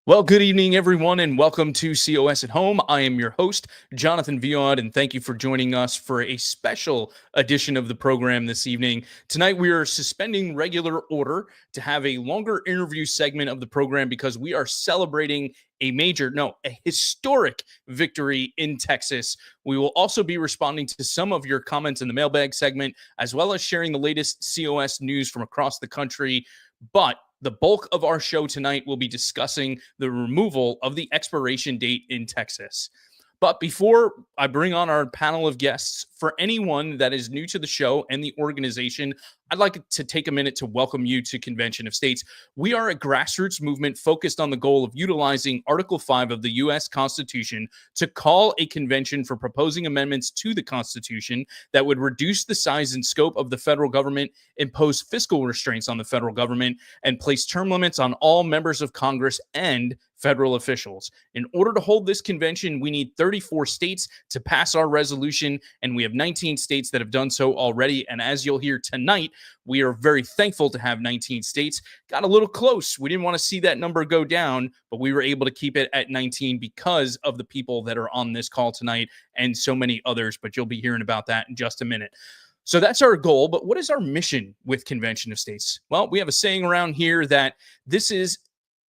Well, good evening, everyone, and welcome to COS at Home. I am your host, Jonathan Viod, and thank you for joining us for a special edition of the program this evening. Tonight, we are suspending regular order to have a longer interview segment of the program because we are celebrating a historic victory in Texas. We will also be responding to some of your comments in the mailbag segment, as well as sharing the latest COS news from across the country. But the bulk of our show tonight will be discussing the removal of the expiration date in Texas. But before I bring on our panel of guests, for anyone that is new to the show and the organization, I'd like to take a minute to welcome you to Convention of States. We are a grassroots movement focused on the goal of utilizing Article 5 of the U.S. Constitution to call a convention for proposing amendments to the Constitution that would reduce the size and scope of the federal government, impose fiscal restraints on the federal government, and place term limits on all members of Congress and federal officials. In order to hold this convention, we need 34 states to pass our resolution, and we have 19 states that have done so already. And as you'll hear tonight, we are very thankful to have 19 states. Got a little close. We didn't want to see that number go down, but we were able to keep it at 19 because of the people that are on this call tonight and so many others, but you'll be hearing about that in just a minute. So that's our goal, but what is our mission with Convention of States? Well, we have a saying around here that this is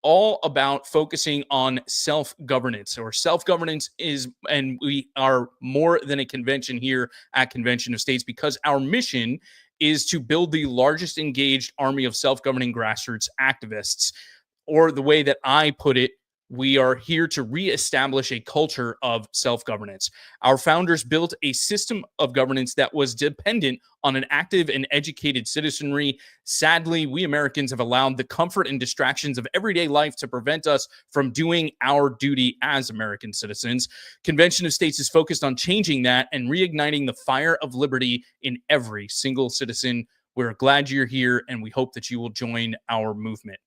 all about focusing on self-governance, or self-governance is, and we are more than a convention here at Convention of States because our mission is to build the largest engaged army of self-governing grassroots activists. Or the way that I put it, we are here to reestablish a culture of self-governance. Our founders built a system of governance that was dependent on an active and educated citizenry. Sadly, we Americans have allowed the comfort and distractions of everyday life to prevent us from doing our duty as American citizens. Convention of States is focused on changing that and reigniting the fire of liberty in every single citizen. We're glad you're here, and we hope that you will join our movement.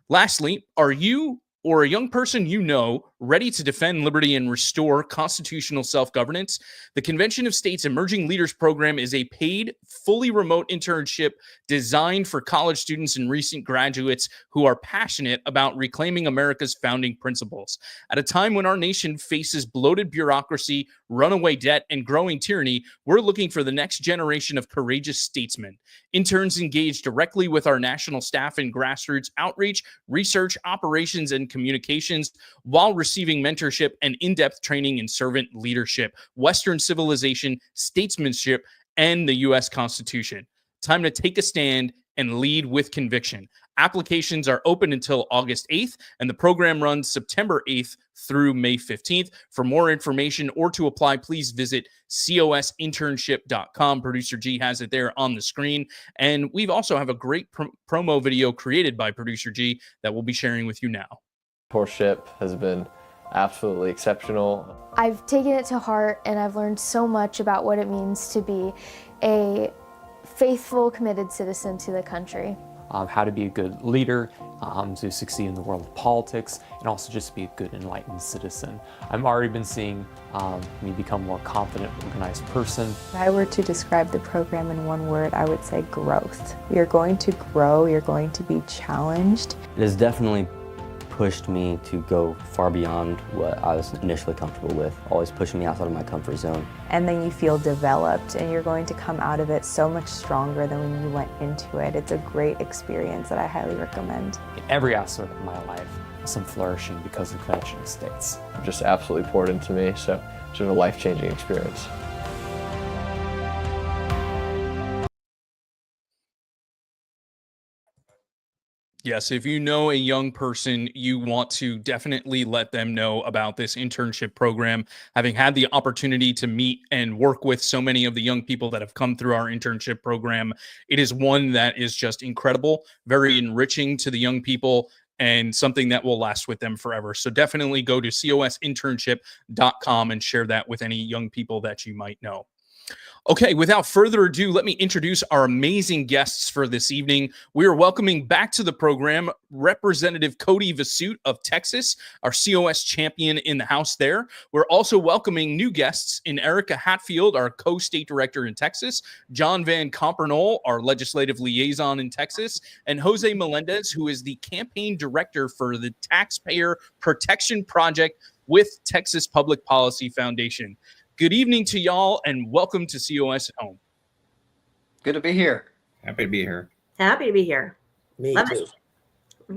Lastly, are you or a young person you know ready to defend liberty and restore constitutional self-governance? The Convention of States Emerging Leaders Program is a paid, fully remote internship designed for college students and recent graduates who are passionate about reclaiming America's founding principles. At a time when our nation faces bloated bureaucracy, runaway debt, and growing tyranny, we're looking for the next generation of courageous statesmen. Interns engage directly with our national staff in grassroots outreach, research, operations, and communications while receiving mentorship and in-depth training in servant leadership, Western civilization, statesmanship, and the U.S. Constitution. Time to take a stand and lead with conviction. Applications are open until August 8th, and the program runs September 8th through May 15th. For more information or to apply, please visit cosinternship.com. Producer G has it there on the screen. And we've also have a great promo video created by Producer G that we'll be sharing with you now. Mentorship has been absolutely exceptional. I've taken it to heart, and I've learned so much about what it means to be a faithful, committed citizen to the country. How to be a good leader, to succeed in the world of politics, and also just be a good, enlightened citizen. I've already been seeing me become a more confident, organized person. If I were to describe the program in one word, I would say growth. You're going to grow, you're going to be challenged. It has definitely pushed me to go far beyond what I was initially comfortable with, always pushing me outside of my comfort zone. And then you feel developed, and you're going to come out of it so much stronger than when you went into it. It's a great experience that I highly recommend. In every aspect of my life, some flourishing because of Convention of States. Just absolutely poured into me, so it's been a life-changing experience. Yes, if you know a young person, you want to definitely let them know about this internship program. Having had the opportunity to meet and work with so many of the young people that have come through our internship program, it is one that is just incredible, very enriching to the young people, and something that will last with them forever. So definitely go to cosinternship.com and share that with any young people that you might know. Okay, without further ado, let me introduce our amazing guests for this evening. We are welcoming back to the program Representative Cody Vasut of Texas, our COS champion in the House there. We're also welcoming new guests in Erica Hatfield, our co-state director in Texas, John Van Compernol, our legislative liaison in Texas, and Jose Melendez, who is the campaign director for the Taxpayer Protection Project with Texas Public Policy Foundation. Good evening to y'all, and welcome to COS at Home. Good to be here. Happy to be here. Happy to be here. Me Love too. it.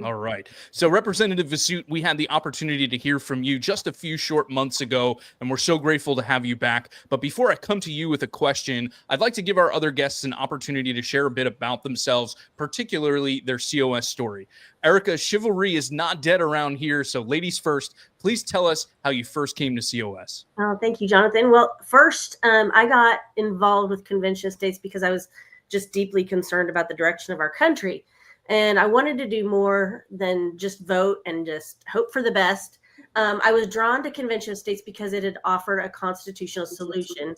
All right. So, Representative Vasut, we had the opportunity to hear from you just a few short months ago, and we're so grateful to have you back. But before I come to you with a question, I'd like to give our other guests an opportunity to share a bit about themselves, particularly their COS story. Erica, chivalry is not dead around here, so ladies first, please tell us how you first came to COS. Oh, thank you, Jonathan. Well, first, I got involved with Convention of States because I was just deeply concerned about the direction of our country. And I wanted to do more than just vote and just hope for the best. I was drawn to Convention of States because it had offered a constitutional solution.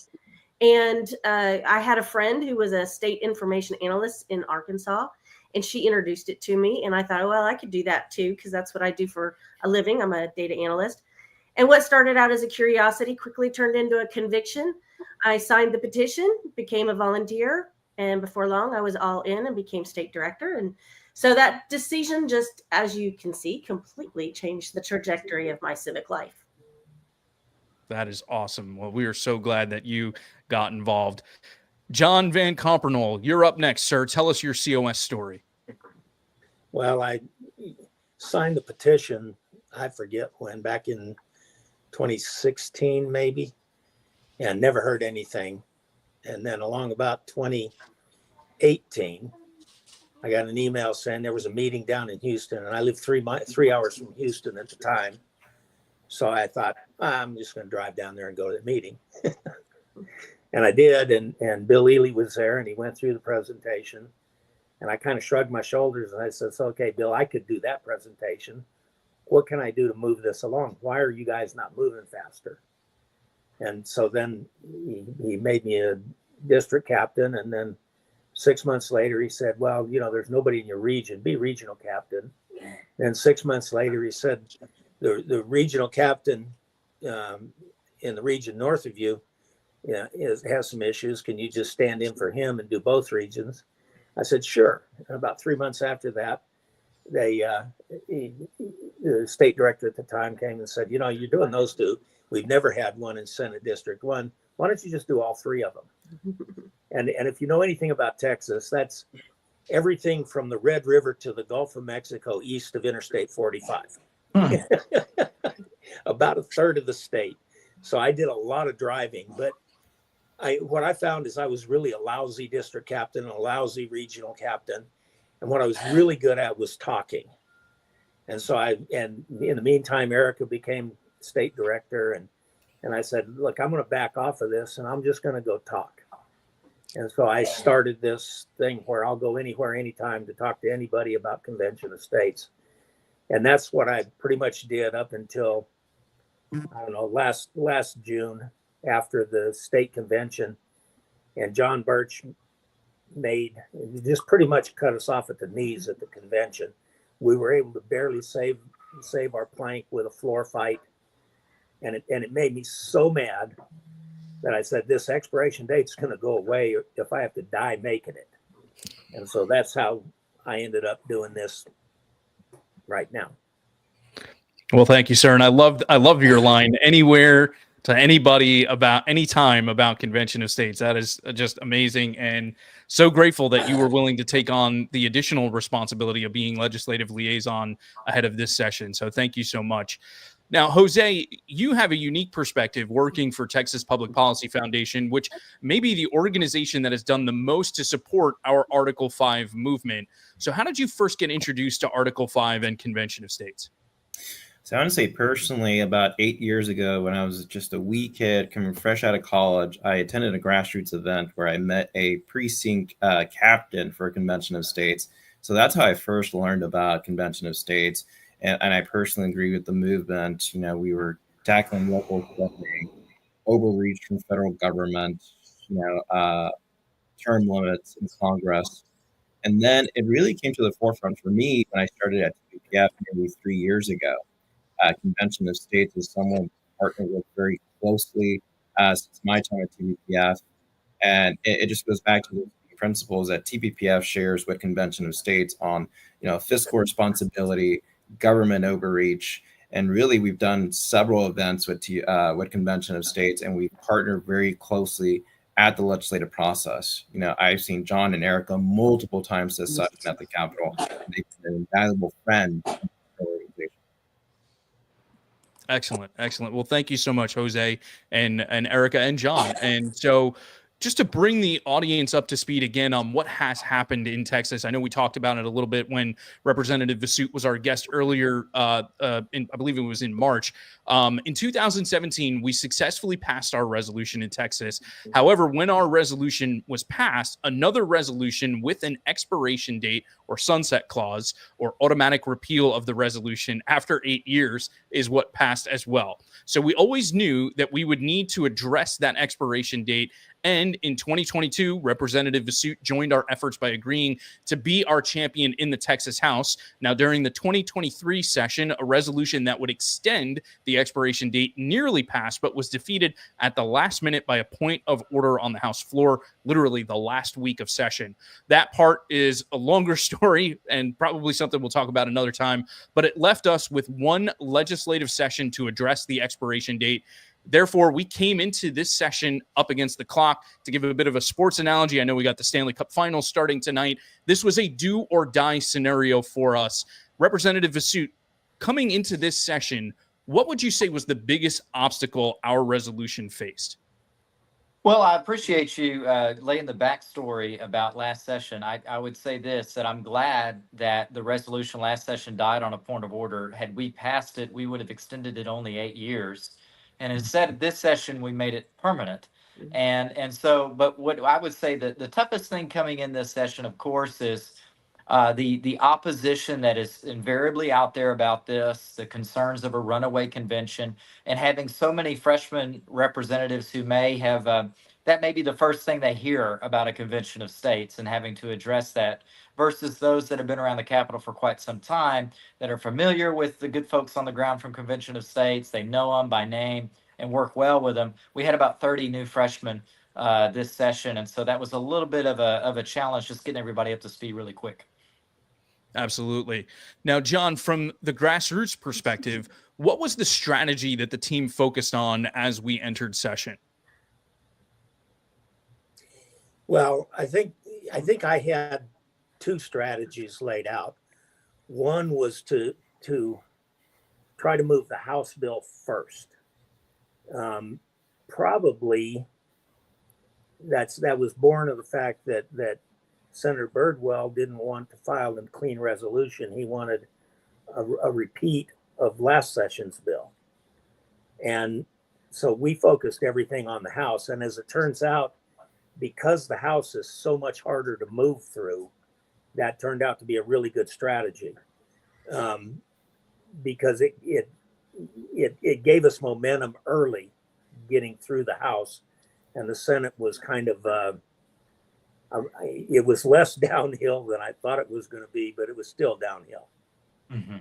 And I had a friend who was a state information analyst in Arkansas, and she introduced it to me. And I thought, oh, well, I could do that too, because that's what I do for a living. I'm a data analyst. And what started out as a curiosity quickly turned into a conviction. I signed the petition, became a volunteer, and before long, I was all in and became state director. And so that decision, just as you can see, completely changed the trajectory of my civic life. That is awesome. Well, we are so glad that you got involved. John Van Compernol, you're up next, sir. Tell us your COS story. Well, I signed the petition, I forget when, back in 2016 maybe, and never heard anything. And then along about 2018, I got an email saying there was a meeting down in Houston, and I lived 3 hours from Houston at the time. So I thought, I'm just going to drive down there and go to the meeting. And I did, and Bill Ely was there, and he went through the presentation. And I kind of shrugged my shoulders, and I said, so, okay, Bill, I could do that presentation. What can I do to move this along? Why are you guys not moving faster? And so then he made me a district captain, and then 6 months later, he said, well, you know, there's nobody in your region, be regional captain. And 6 months later, he said, the regional captain in the region north of you has some issues. Can you just stand in for him and do both regions? I said, sure. And about 3 months after that, the state director at the time came and said, you know, you're doing those two. We've never had one in Senate District 1. Why don't you just do all three of them? And if you know anything about Texas, that's everything from the Red River to the Gulf of Mexico east of Interstate 45. About a third of the state. So I did a lot of driving, but what I found is I was really a lousy district captain and a lousy regional captain. And what I was really good at was talking. And so and in the meantime, Erica became state director, and I said, look, I'm going to back off of this and I'm just going to go talk. And so I started this thing where I'll go anywhere, anytime to talk to anybody about Convention of States. And that's what I pretty much did up until, I don't know, last June after the state convention. And John Birch just pretty much cut us off at the knees at the convention. We were able to barely save our plank with a floor fight. And it made me so mad that I said, this expiration date's going to go away if I have to die making it. And so that's how I ended up doing this right now. Well, thank you, sir. And I love your line, anywhere to anybody about any time about Convention of States. That is just amazing, and so grateful that you were willing to take on the additional responsibility of being legislative liaison ahead of this session. So thank you so much. Now, Jose, you have a unique perspective working for Texas Public Policy Foundation, which may be the organization that has done the most to support our Article 5 movement. So how did you first get introduced to Article 5 and Convention of States? So I want to say personally, about 8 years ago, when I was just a wee kid coming fresh out of college, I attended a grassroots event where I met a precinct captain for a Convention of States. So that's how I first learned about Convention of States. And I personally agree with the movement. You know, we were tackling local spending, overreach from federal government, term limits in Congress. And then it really came to the forefront for me when I started at TPPF nearly 3 years ago. Convention of States is someone partnered with very closely since my time at TPPF. And it just goes back to the principles that TPPF shares with Convention of States on, fiscal responsibility, government overreach, and really we've done several events with Convention of States, and we've partnered very closely at the legislative process. I've seen John and Erica multiple times this session at the Capitol. They've been an invaluable friend in the organization. Excellent. Well, thank you so much, Jose and Erica and John. And so just to bring the audience up to speed again on what has happened in Texas, I know we talked about it a little bit when Representative Vasut was our guest earlier, I believe it was in March. In 2017, we successfully passed our resolution in Texas. However, when our resolution was passed, another resolution with an expiration date or sunset clause or automatic repeal of the resolution after 8 years is what passed as well. So we always knew that we would need to address that expiration date. And in 2022, Representative Vasut joined our efforts by agreeing to be our champion in the Texas House. Now, during the 2023 session, a resolution that would extend the expiration date nearly passed, but was defeated at the last minute by a point of order on the House floor, literally the last week of session. That part is a longer story and probably something we'll talk about another time, but it left us with one legislative session to address the expiration date. Therefore, we came into this session up against the clock. To give a bit of a sports analogy, I know we got the Stanley Cup Finals starting tonight. This was a do or die scenario for us. Representative Vasut, coming into this session, what would you say was the biggest obstacle our resolution faced? Well, I appreciate you laying the backstory about last session. I would say this, that I'm glad that the resolution last session died on a point of order. Had we passed it, we would have extended it only 8 years. And instead, this session, we made it permanent. And so, but what I would say that the toughest thing coming in this session, of course, is the opposition that is invariably out there about this, the concerns of a runaway convention, and having so many freshman representatives who may have, that may be the first thing they hear about a convention of states, and having to address that, versus those that have been around the Capitol for quite some time, that are familiar with the good folks on the ground from Convention of States. They know them by name and work well with them. We had about 30 new freshmen this session, and so that was a little bit of a challenge, just getting everybody up to speed really quick. Absolutely. Now, John, from the grassroots perspective, what was the strategy that the team focused on as we entered session? Well, I think I had two strategies laid out. One was to try to move the House bill first. Probably that was born of the fact that Senator Birdwell didn't want to file a clean resolution. He wanted a repeat of last session's bill. And so we focused everything on the House. And as it turns out, because the House is so much harder to move through, that turned out to be a really good strategy, because it gave us momentum early getting through the House, and the Senate was kind of it was less downhill than I thought it was going to be, but it was still downhill. Mm-hmm.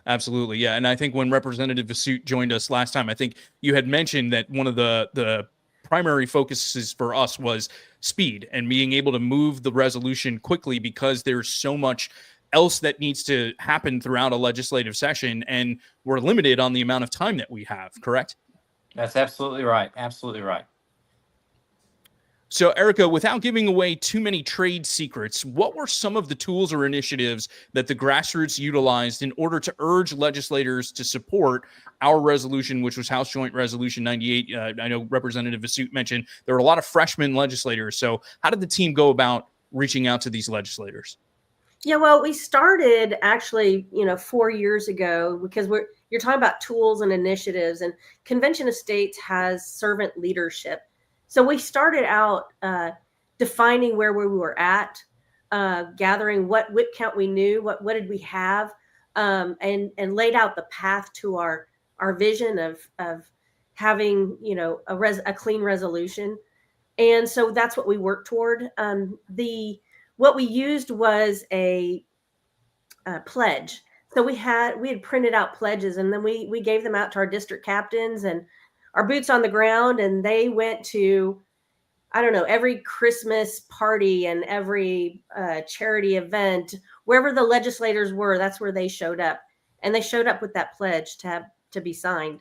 Absolutely. Yeah. And I think when Representative Vasut joined us last time, I think you had mentioned that one of the primary focuses for us was speed and being able to move the resolution quickly, because there's so much else that needs to happen throughout a legislative session, and we're limited on the amount of time that we have, correct? That's absolutely right. Absolutely right. So, Erica, without giving away too many trade secrets, what were some of the tools or initiatives that the grassroots utilized in order to urge legislators to support our resolution, which was House Joint Resolution 98? I know Representative Vasut mentioned there were a lot of freshman legislators. So how did the team go about reaching out to these legislators? Yeah, well, we started actually, 4 years ago, because you're talking about tools and initiatives, and Convention of States has servant leadership. So we started out defining where we were at, gathering what whip count we knew, what did we have, and laid out the path to our vision of having a clean resolution. And so that's what we worked toward. What we used was a pledge. So we had printed out pledges, and then we gave them out to our district captains and our boots on the ground, and they went to, I don't know, every Christmas party and every charity event, wherever the legislators were, that's where they showed up. And they showed up with that pledge to be signed.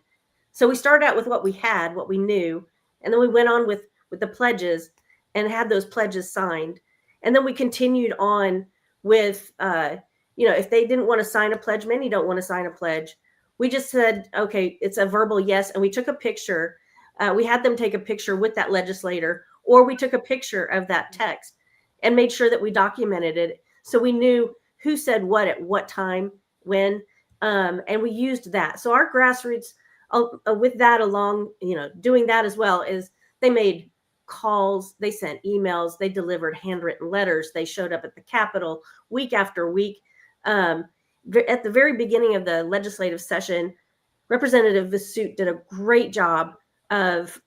So we started out with what we had, what we knew, and then we went on with the pledges and had those pledges signed. And then we continued on with, if they didn't want to sign a pledge, many don't want to sign a pledge. We just said, okay, it's a verbal yes. And we took a picture. We had them take a picture with that legislator, or we took a picture of that text and made sure that we documented it. So we knew who said what at what time, when, and we used that. So our grassroots with that along, doing that as well, is they made calls, they sent emails, they delivered handwritten letters, they showed up at the Capitol week after week. At the very beginning of the legislative session, Representative Vasut did a great job of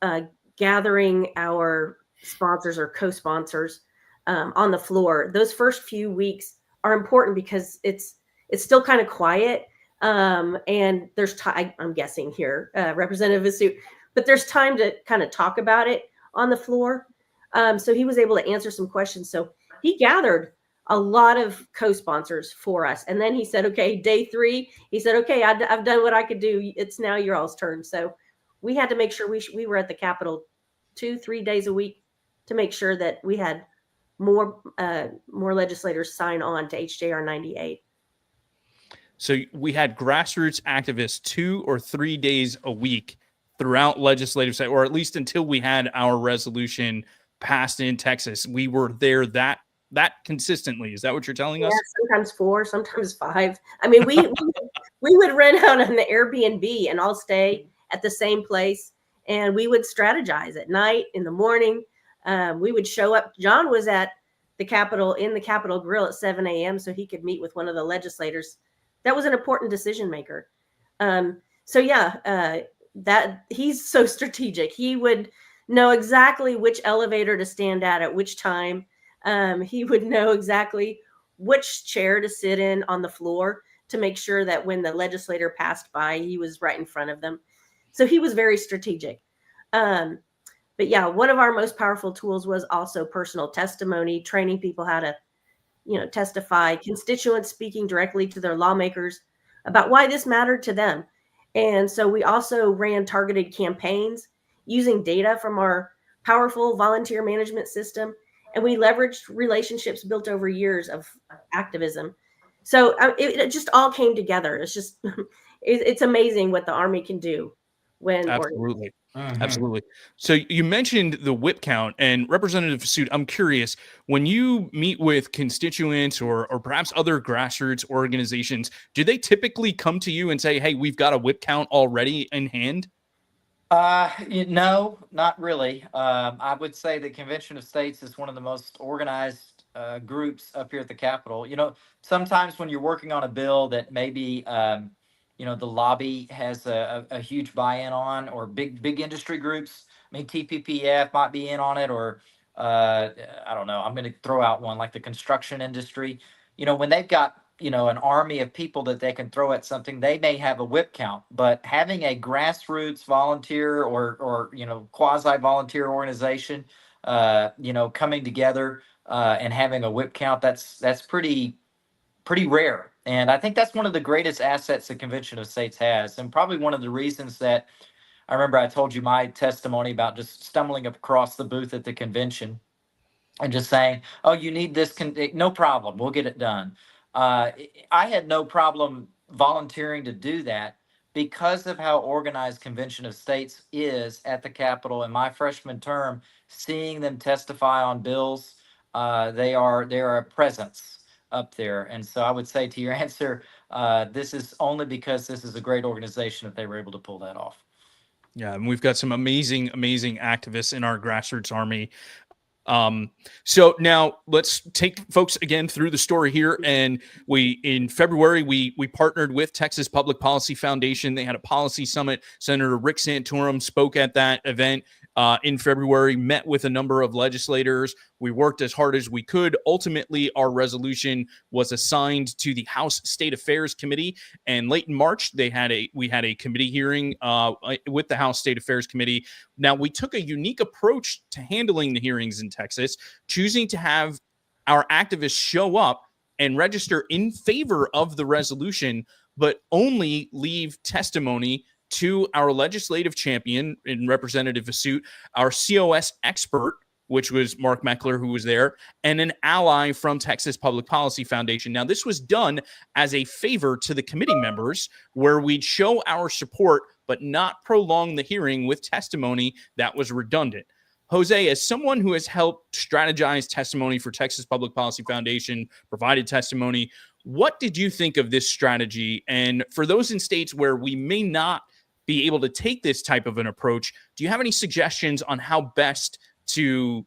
gathering our sponsors or co-sponsors on the floor. Those first few weeks are important because it's still kind of quiet, and there's time. I'm guessing here, Representative Vasut, but there's time to kind of talk about it on the floor. So he was able to answer some questions. So he gathered a lot of co-sponsors for us. And then he said, okay, day 3, he said, okay, I've done what I could do. It's now your all's turn. So we had to make sure we were at the Capitol 2-3 days a week to make sure that we had more legislators sign on to HJR 98. So we had grassroots activists 2 or 3 days a week throughout legislative session, or at least until we had our resolution passed in Texas. We were there that consistently. Is that what you're telling us? Yeah, sometimes 4, sometimes 5. I mean, we would rent out on the Airbnb and all stay at the same place, and we would strategize at night, in the morning. We would show up. John was at the Capitol, in the Capitol Grill at 7 a.m. so he could meet with one of the legislators. That was an important decision maker. That he's so strategic. He would know exactly which elevator to stand at which time. He would know exactly which chair to sit in on the floor to make sure that when the legislator passed by, he was right in front of them. So he was very strategic. But yeah, one of our most powerful tools was also personal testimony, training people how to, testify, constituents speaking directly to their lawmakers about why this mattered to them. And so we also ran targeted campaigns using data from our powerful volunteer management system. And we leveraged relationships built over years of activism. So it just all came together. It's just, it's amazing what the Army can do when Absolutely. Absolutely. So you mentioned the whip count, and Representative Vasut, I'm curious, when you meet with constituents or perhaps other grassroots organizations, do they typically come to you and say, hey, we've got a whip count already in hand? No, not really. I would say the Convention of States is one of the most organized groups up here at the Capitol. Sometimes when you're working on a bill that maybe the lobby has a huge buy-in on, or big industry groups. I mean, TPPF might be in on it, or I don't know. I'm going to throw out one like the construction industry. When they've got an army of people that they can throw at something, they may have a whip count. But having a grassroots volunteer or quasi-volunteer organization, coming together and having a whip count, that's pretty rare. And I think that's one of the greatest assets the Convention of States has, and probably one of the reasons that I remember I told you my testimony about just stumbling across the booth at the convention and just saying, oh, you need this, no problem, we'll get it done. I had no problem volunteering to do that because of how organized Convention of States is at the Capitol. In my freshman term, seeing them testify on bills, they are a presence up there. And so I would say, to your answer, this is only because this is a great organization that they were able to pull that off. Yeah, and we've got some amazing activists in our grassroots army. So now let's take folks again through the story here. And in February, we partnered with Texas Public Policy Foundation. They had a policy summit. Senator Rick Santorum spoke at that event. in February, met with a number of legislators. We worked as hard as we could. Ultimately, our resolution was assigned to the House State Affairs Committee, and late in March, we had a committee hearing with the House State Affairs Committee. Now, we took a unique approach to handling the hearings in Texas, choosing to have our activists show up and register in favor of the resolution, but only leave testimony to our legislative champion in Representative Vasut, our COS expert, which was Mark Meckler, who was there, and an ally from Texas Public Policy Foundation. Now, this was done as a favor to the committee members, where we'd show our support, but not prolong the hearing with testimony that was redundant. Jose, as someone who has helped strategize testimony for Texas Public Policy Foundation, provided testimony, what did you think of this strategy? And for those in states where we may not be able to take this type of an approach, do you have any suggestions on how best to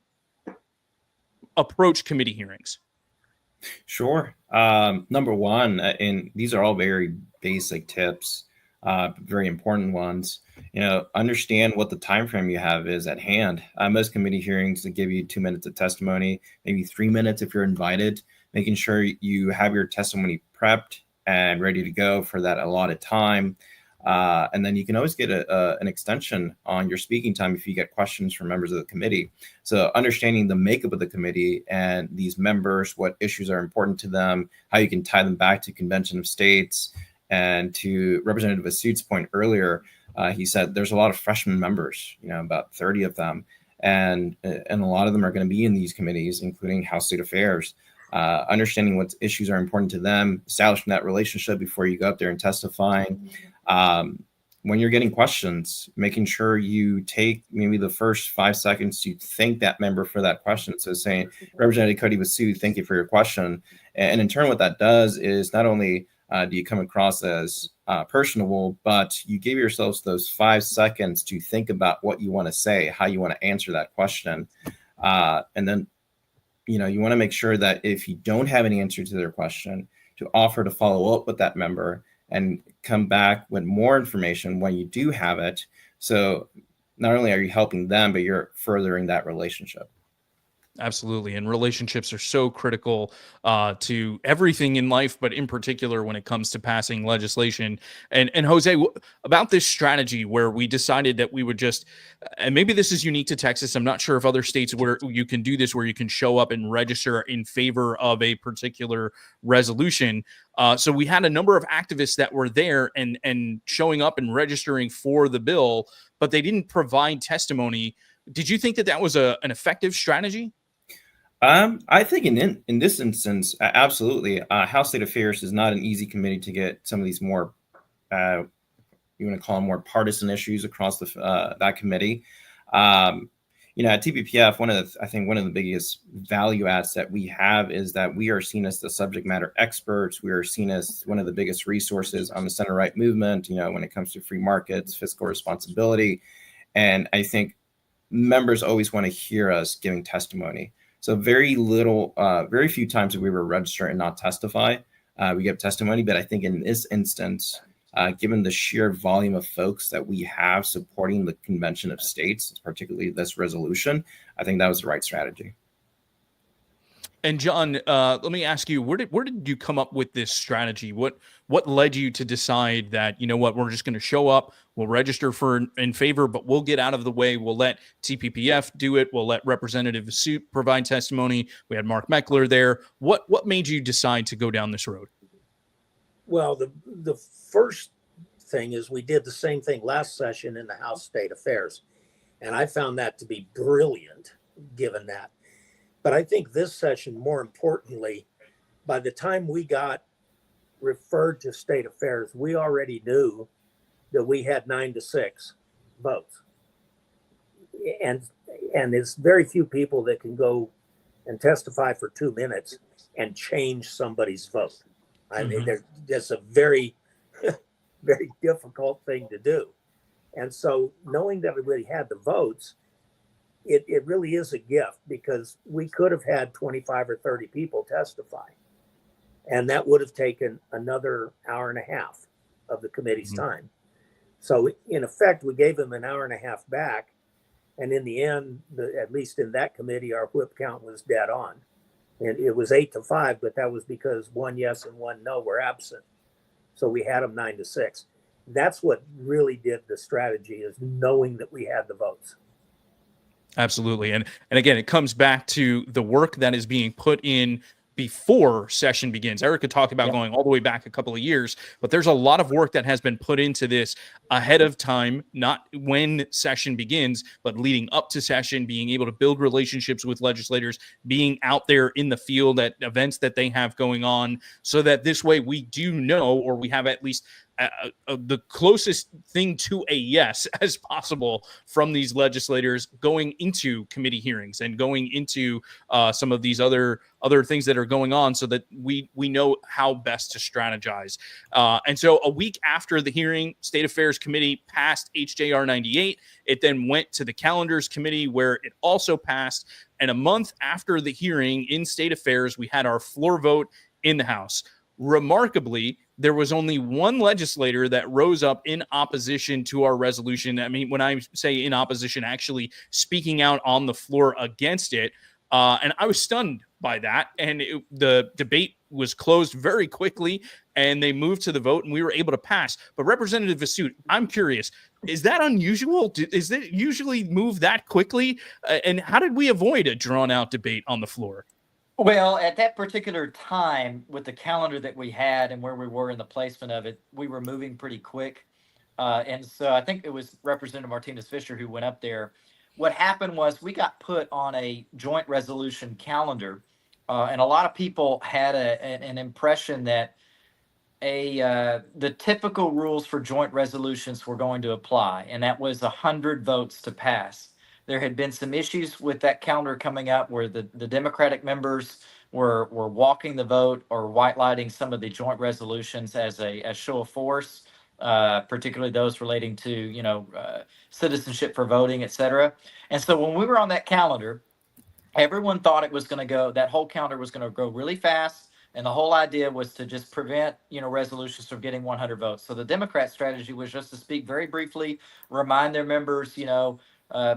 approach committee hearings? Sure. Number one, and these are all very basic tips, very important ones. Understand what the time frame you have is at hand. Most committee hearings give you 2 minutes of testimony, maybe 3 minutes if you're invited. Making sure you have your testimony prepped and ready to go for that allotted time. And then you can always get an extension on your speaking time if you get questions from members of the committee. So understanding the makeup of the committee and these members, what issues are important to them, how you can tie them back to Convention of States. And to Representative Vasut's point earlier, he said there's a lot of freshman members, about 30 of them. And a lot of them are going to be in these committees, including House State Affairs. Understanding what issues are important to them, establishing that relationship before you go up there and testifying. When you're getting questions, making sure you take maybe the first 5 seconds to thank that member for that question. So saying, Representative Cody Vasut, thank you for your question. And in turn, what that does is not only do you come across as personable, but you give yourselves those 5 seconds to think about what you want to say, how you want to answer that question. And then you want to make sure that if you don't have any answer to their question, to offer to follow up with that member and come back with more information when you do have it. So not only are you helping them, but you're furthering that relationship. Absolutely. And relationships are so critical to everything in life, but in particular when it comes to passing legislation. And Jose, about this strategy where we decided that we would just, and maybe this is unique to Texas, I'm not sure if other states where you can do this, where you can show up and register in favor of a particular resolution. So we had a number of activists that were there and showing up and registering for the bill, but they didn't provide testimony. Did you think that was an effective strategy? I think in this instance, absolutely. House State Affairs is not an easy committee to get some of these more, you want to call them more partisan issues across that committee. At TPPF, I think one of the biggest value adds that we have is that we are seen as the subject matter experts. We are seen as one of the biggest resources on the center right movement, when it comes to free markets, fiscal responsibility. And I think members always want to hear us giving testimony. So very few times we were register and not testify. We give testimony, but I think in this instance, given the sheer volume of folks that we have supporting the Convention of States, particularly this resolution, I think that was the right strategy. And John, let me ask you, where did you come up with this strategy? What led you to decide that, we're just going to show up, we'll register in favor, but we'll get out of the way. We'll let TPPF do it. We'll let Representative Vasut provide testimony. We had Mark Meckler there. What made you decide to go down this road? Well, the first thing is we did the same thing last session in the House State Affairs. And I found that to be brilliant, given that. But I think this session, more importantly, by the time we got referred to State Affairs, we already knew that we had 9-6 votes. And it's very few people that can go and testify for 2 minutes and change somebody's vote. I mean, that's a very, very difficult thing to do. And so knowing that everybody had the votes, it really is a gift, because we could have had 25 or 30 people testify, and that would have taken another hour and a half of the committee's time. So in effect, we gave them an hour and a half back, And in the end, at least in that committee, our whip count was dead on. And it was 8-5, but that was because 1 yes and 1 no were absent. So we had them 9-6. That's what really did the strategy, is knowing that we had the votes. Absolutely. And again, it comes back to the work that is being put in before session begins. Erica talked about going all the way back a couple of years, but there's a lot of work that has been put into this ahead of time, not when session begins, but leading up to session, being able to build relationships with legislators, being out there in the field at events that they have going on, so that this way we do know, or we have at least the closest thing to a yes as possible from these legislators going into committee hearings and going into some of these other things that are going on, so that we know how best to strategize. And so a week after the hearing, State Affairs Committee passed HJR 98. It then went to the Calendars Committee, where it also passed. And a month after the hearing in State Affairs, we had our floor vote in the House. Remarkably, there was only one legislator that rose up in opposition to our resolution. I mean, when I say in opposition, actually speaking out on the floor against it. And I was stunned by that. And the debate was closed very quickly, and they moved to the vote, and we were able to pass. But Representative Vasut, I'm curious, is that unusual? Is it usually move that quickly? And how did we avoid a drawn-out debate on the floor? Well, at that particular time, with the calendar that we had and where we were in the placement of it, we were moving pretty quick. And so I think it was Representative Martinez Fisher who went up there. What happened was we got put on a joint resolution calendar, and a lot of people had an impression that the typical rules for joint resolutions were going to apply, and that was 100 votes to pass. There had been some issues with that calendar coming up where the Democratic members were walking the vote or white lighting some of the joint resolutions as a show of force, particularly those relating to citizenship for voting, et cetera. And so when we were on that calendar, everyone thought it was going to go, that whole calendar was going to go really fast. And the whole idea was to just prevent, resolutions from getting 100 votes. So the Democrat strategy was just to speak very briefly, remind their members,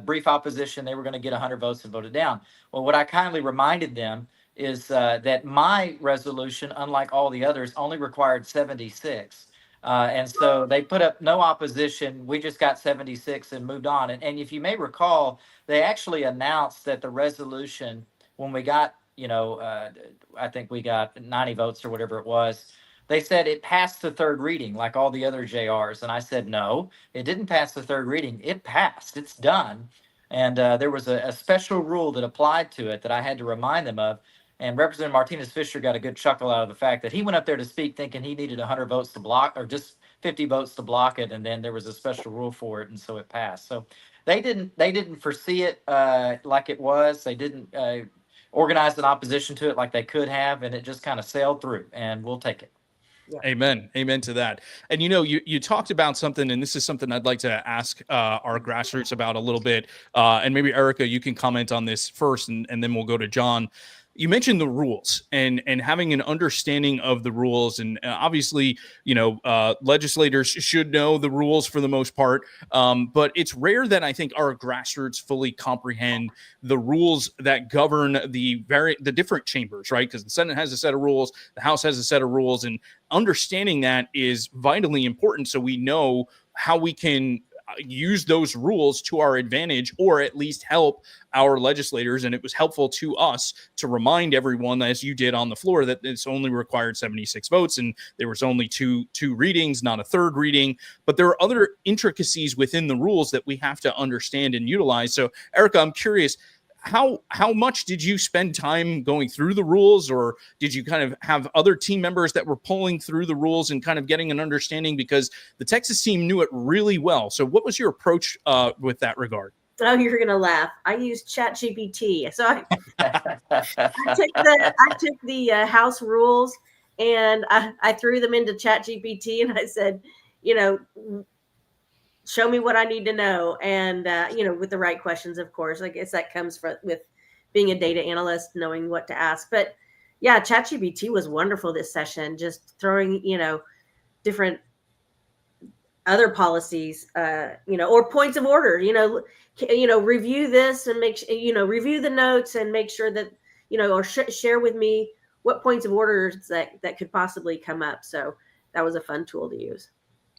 brief opposition, they were going to get 100 votes and vote it down. Well, what I kindly reminded them is that my resolution, unlike all the others, only required 76. And so they put up no opposition. We just got 76 and moved on. And if you may recall, they actually announced that the resolution, when we got, I think we got 90 votes or whatever it was, they said it passed the third reading like all the other JRs. And I said, no, it didn't pass the third reading. It passed. It's done. And there was a special rule that applied to it that I had to remind them of. And Representative Martinez Fisher got a good chuckle out of the fact that he went up there to speak thinking he needed 100 votes to block, or just 50 votes to block it. And then there was a special rule for it. And so it passed. So they didn't foresee it like it was. They didn't organize an opposition to it like they could have. And it just kind of sailed through, and we'll take it. Yeah. Amen to that. And you talked about something, and this is something I'd like to ask our grassroots about a little bit, and maybe Erica, you can comment on this first, and then we'll go to John. You mentioned the rules and having an understanding of the rules, and obviously, legislators should know the rules for the most part. But it's rare that I think our grassroots fully comprehend the rules that govern the different chambers, right? Because the Senate has a set of rules, the House has a set of rules, and understanding that is vitally important, so we know how we can use those rules to our advantage, or at least help our legislators. And it was helpful to us to remind everyone, as you did on the floor, that it's only required 76 votes and there was only two readings, not a third reading. But there are other intricacies within the rules that we have to understand and utilize. So Erica, I'm curious, how much did you spend time going through the rules, or did you kind of have other team members that were pulling through the rules and kind of getting an understanding, because the Texas team knew it really well? So what was your approach with that regard? Oh, you're going to laugh. I used ChatGPT. So I took the House rules and I threw them into ChatGPT, and I said, show me what I need to know. And, with the right questions, of course. I guess that comes with being a data analyst, knowing what to ask. But yeah, ChatGPT was wonderful this session, just throwing, different other policies, or points of order, review this and review the notes and make sure that, or share with me what points of orders that could possibly come up. So that was a fun tool to use.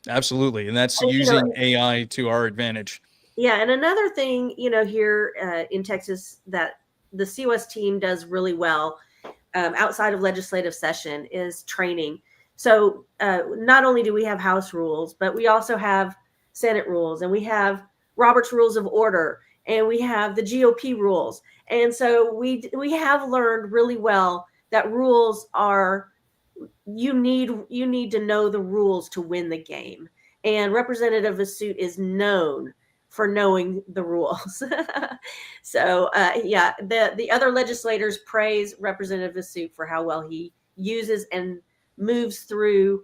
Absolutely. And that's using AI to our advantage. Yeah. And another thing, here in Texas that the COS team does really well outside of legislative session is training. So not only do we have House rules, but we also have Senate rules, and we have Robert's Rules of Order, and we have the GOP rules. And so we have learned really well that rules are, you need to know the rules to win the game. And Representative Vasut is known for knowing the rules. So the other legislators praise Representative Vasut for how well he uses and moves through,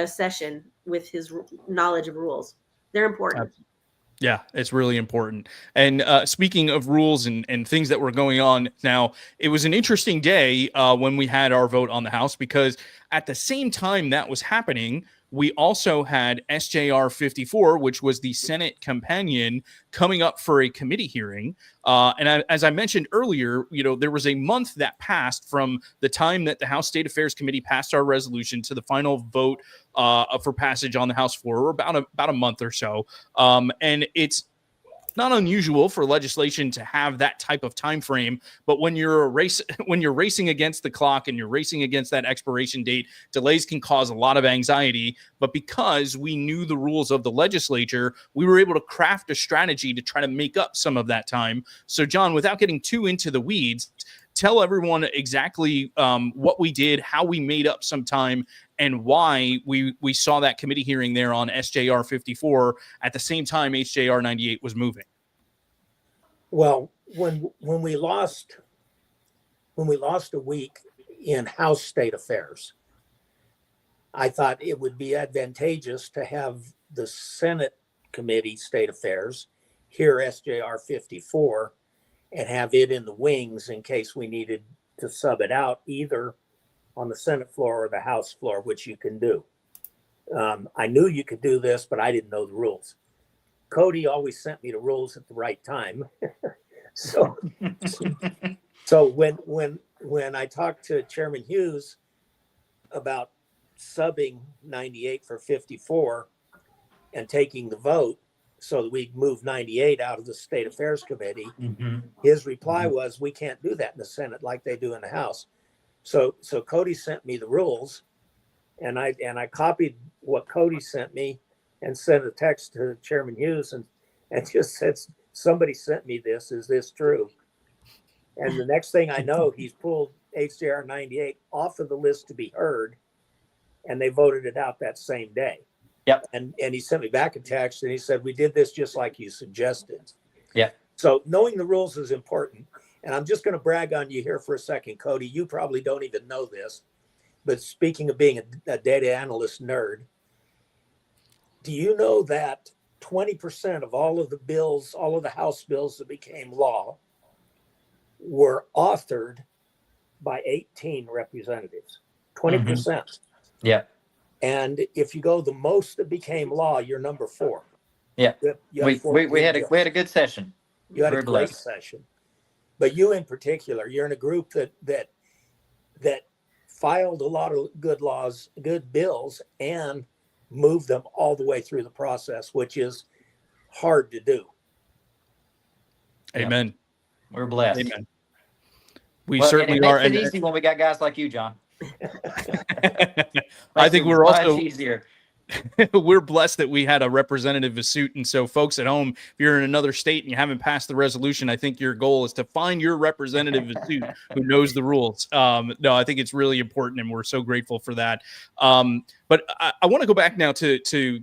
session with his knowledge of rules. They're important. Yeah, it's really important. And speaking of rules and things that were going on now, it was an interesting day when we had our vote on the House, because at the same time that was happening, we also had SJR 54, which was the Senate companion, coming up for a committee hearing. As I mentioned earlier, there was a month that passed from the time that the House State Affairs Committee passed our resolution to the final vote for passage on the House floor, or about a month or so. And it's not unusual for legislation to have that type of time frame, but when you're racing against the clock and you're racing against that expiration date, delays can cause a lot of anxiety. But because we knew the rules of the legislature, we were able to craft a strategy to try to make up some of that time. So, John, without getting too into the weeds, tell everyone exactly what we did, how we made up some time, and why we saw that committee hearing there on SJR 54 at the same time HJR 98 was moving. Well, when we lost a week in House State Affairs, I thought it would be advantageous to have the Senate Committee State Affairs hear SJR 54 and have it in the wings in case we needed to sub it out either on the Senate floor or the House floor, which you can do. I knew you could do this, but I didn't know the rules. Cody always sent me the rules at the right time. So when I talked to Chairman Hughes about subbing 98 for 54 and taking the vote so that we move 98 out of the State Affairs Committee, his reply was, we can't do that in the Senate like they do in the House. So Cody sent me the rules, and I copied what Cody sent me and sent a text to Chairman Hughes and just said, somebody sent me this. Is this true? And the next thing I know, he's pulled HJR 98 off of the list to be heard, and they voted it out that same day. Yep. And he sent me back a text, and he said, we did this just like you suggested. Yeah. So knowing the rules is important. And I'm just going to brag on you here for a second, Cody. You probably don't even know this, but speaking of being a data analyst nerd, do you know that 20% of all of the bills, all of the House bills that became law were authored by 18 representatives? 20%. Yeah. And if you go the most that became law, you're number 4. Yeah. We had a good session. You had a great session. But you in particular, you're in a group that filed a lot of good laws, good bills, and moved them all the way through the process, which is hard to do. Amen. We're blessed. Amen. We certainly are. It makes it easy when we got guys like you, John. I think we're also easier. We're blessed that we had a Representative Vasut. And so, folks at home, if you're in another state and you haven't passed the resolution, I think your goal is to find your Representative Vasut who knows the rules. No, I think it's really important, and we're so grateful for that. But I want to go back now to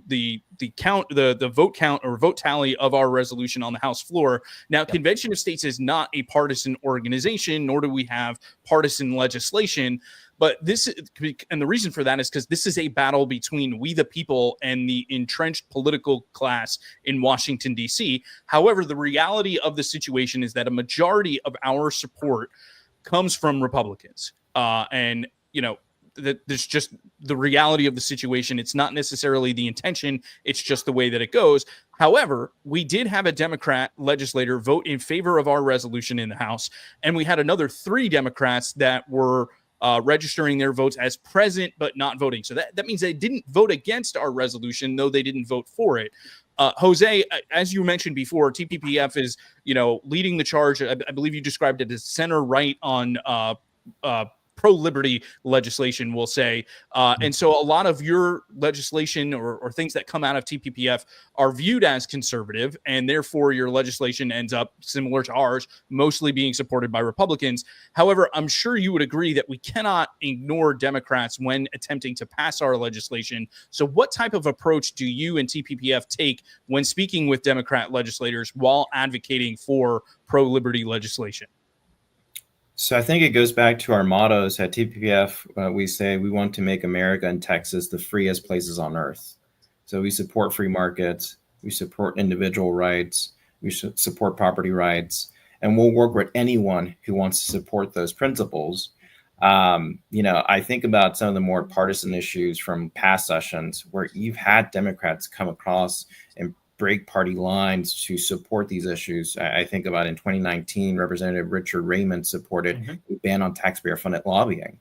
the count, the vote count or vote tally of our resolution on the House floor. Now, Convention of States is not a partisan organization, nor do we have partisan legislation. But and the reason for that is because this is a battle between we the people and the entrenched political class in Washington, D.C. However, the reality of the situation is that a majority of our support comes from Republicans. And, that there's just the reality of the situation. It's not necessarily the intention. It's just the way that it goes. However, we did have a Democrat legislator vote in favor of our resolution in the House, and we had another 3 Democrats that were registering their votes as present but not voting. So that means they didn't vote against our resolution, though they didn't vote for it. Jose, as you mentioned before, TPPF is, leading the charge. I believe you described it as center right on pro-liberty legislation, we'll say. And so a lot of your legislation or things that come out of TPPF are viewed as conservative, and therefore your legislation ends up similar to ours, mostly being supported by Republicans. However, I'm sure you would agree that we cannot ignore Democrats when attempting to pass our legislation. So what type of approach do you and TPPF take when speaking with Democrat legislators while advocating for pro-liberty legislation? So I think it goes back to our mottos at TPPF. We say we want to make America and Texas the freest places on earth. So we support free markets, we support individual rights, we support property rights, and we'll work with anyone who wants to support those principles. I think about some of the more partisan issues from past sessions where you've had Democrats come across and break party lines to support these issues. I think about in 2019, Representative Richard Raymond supported a ban on taxpayer-funded lobbying.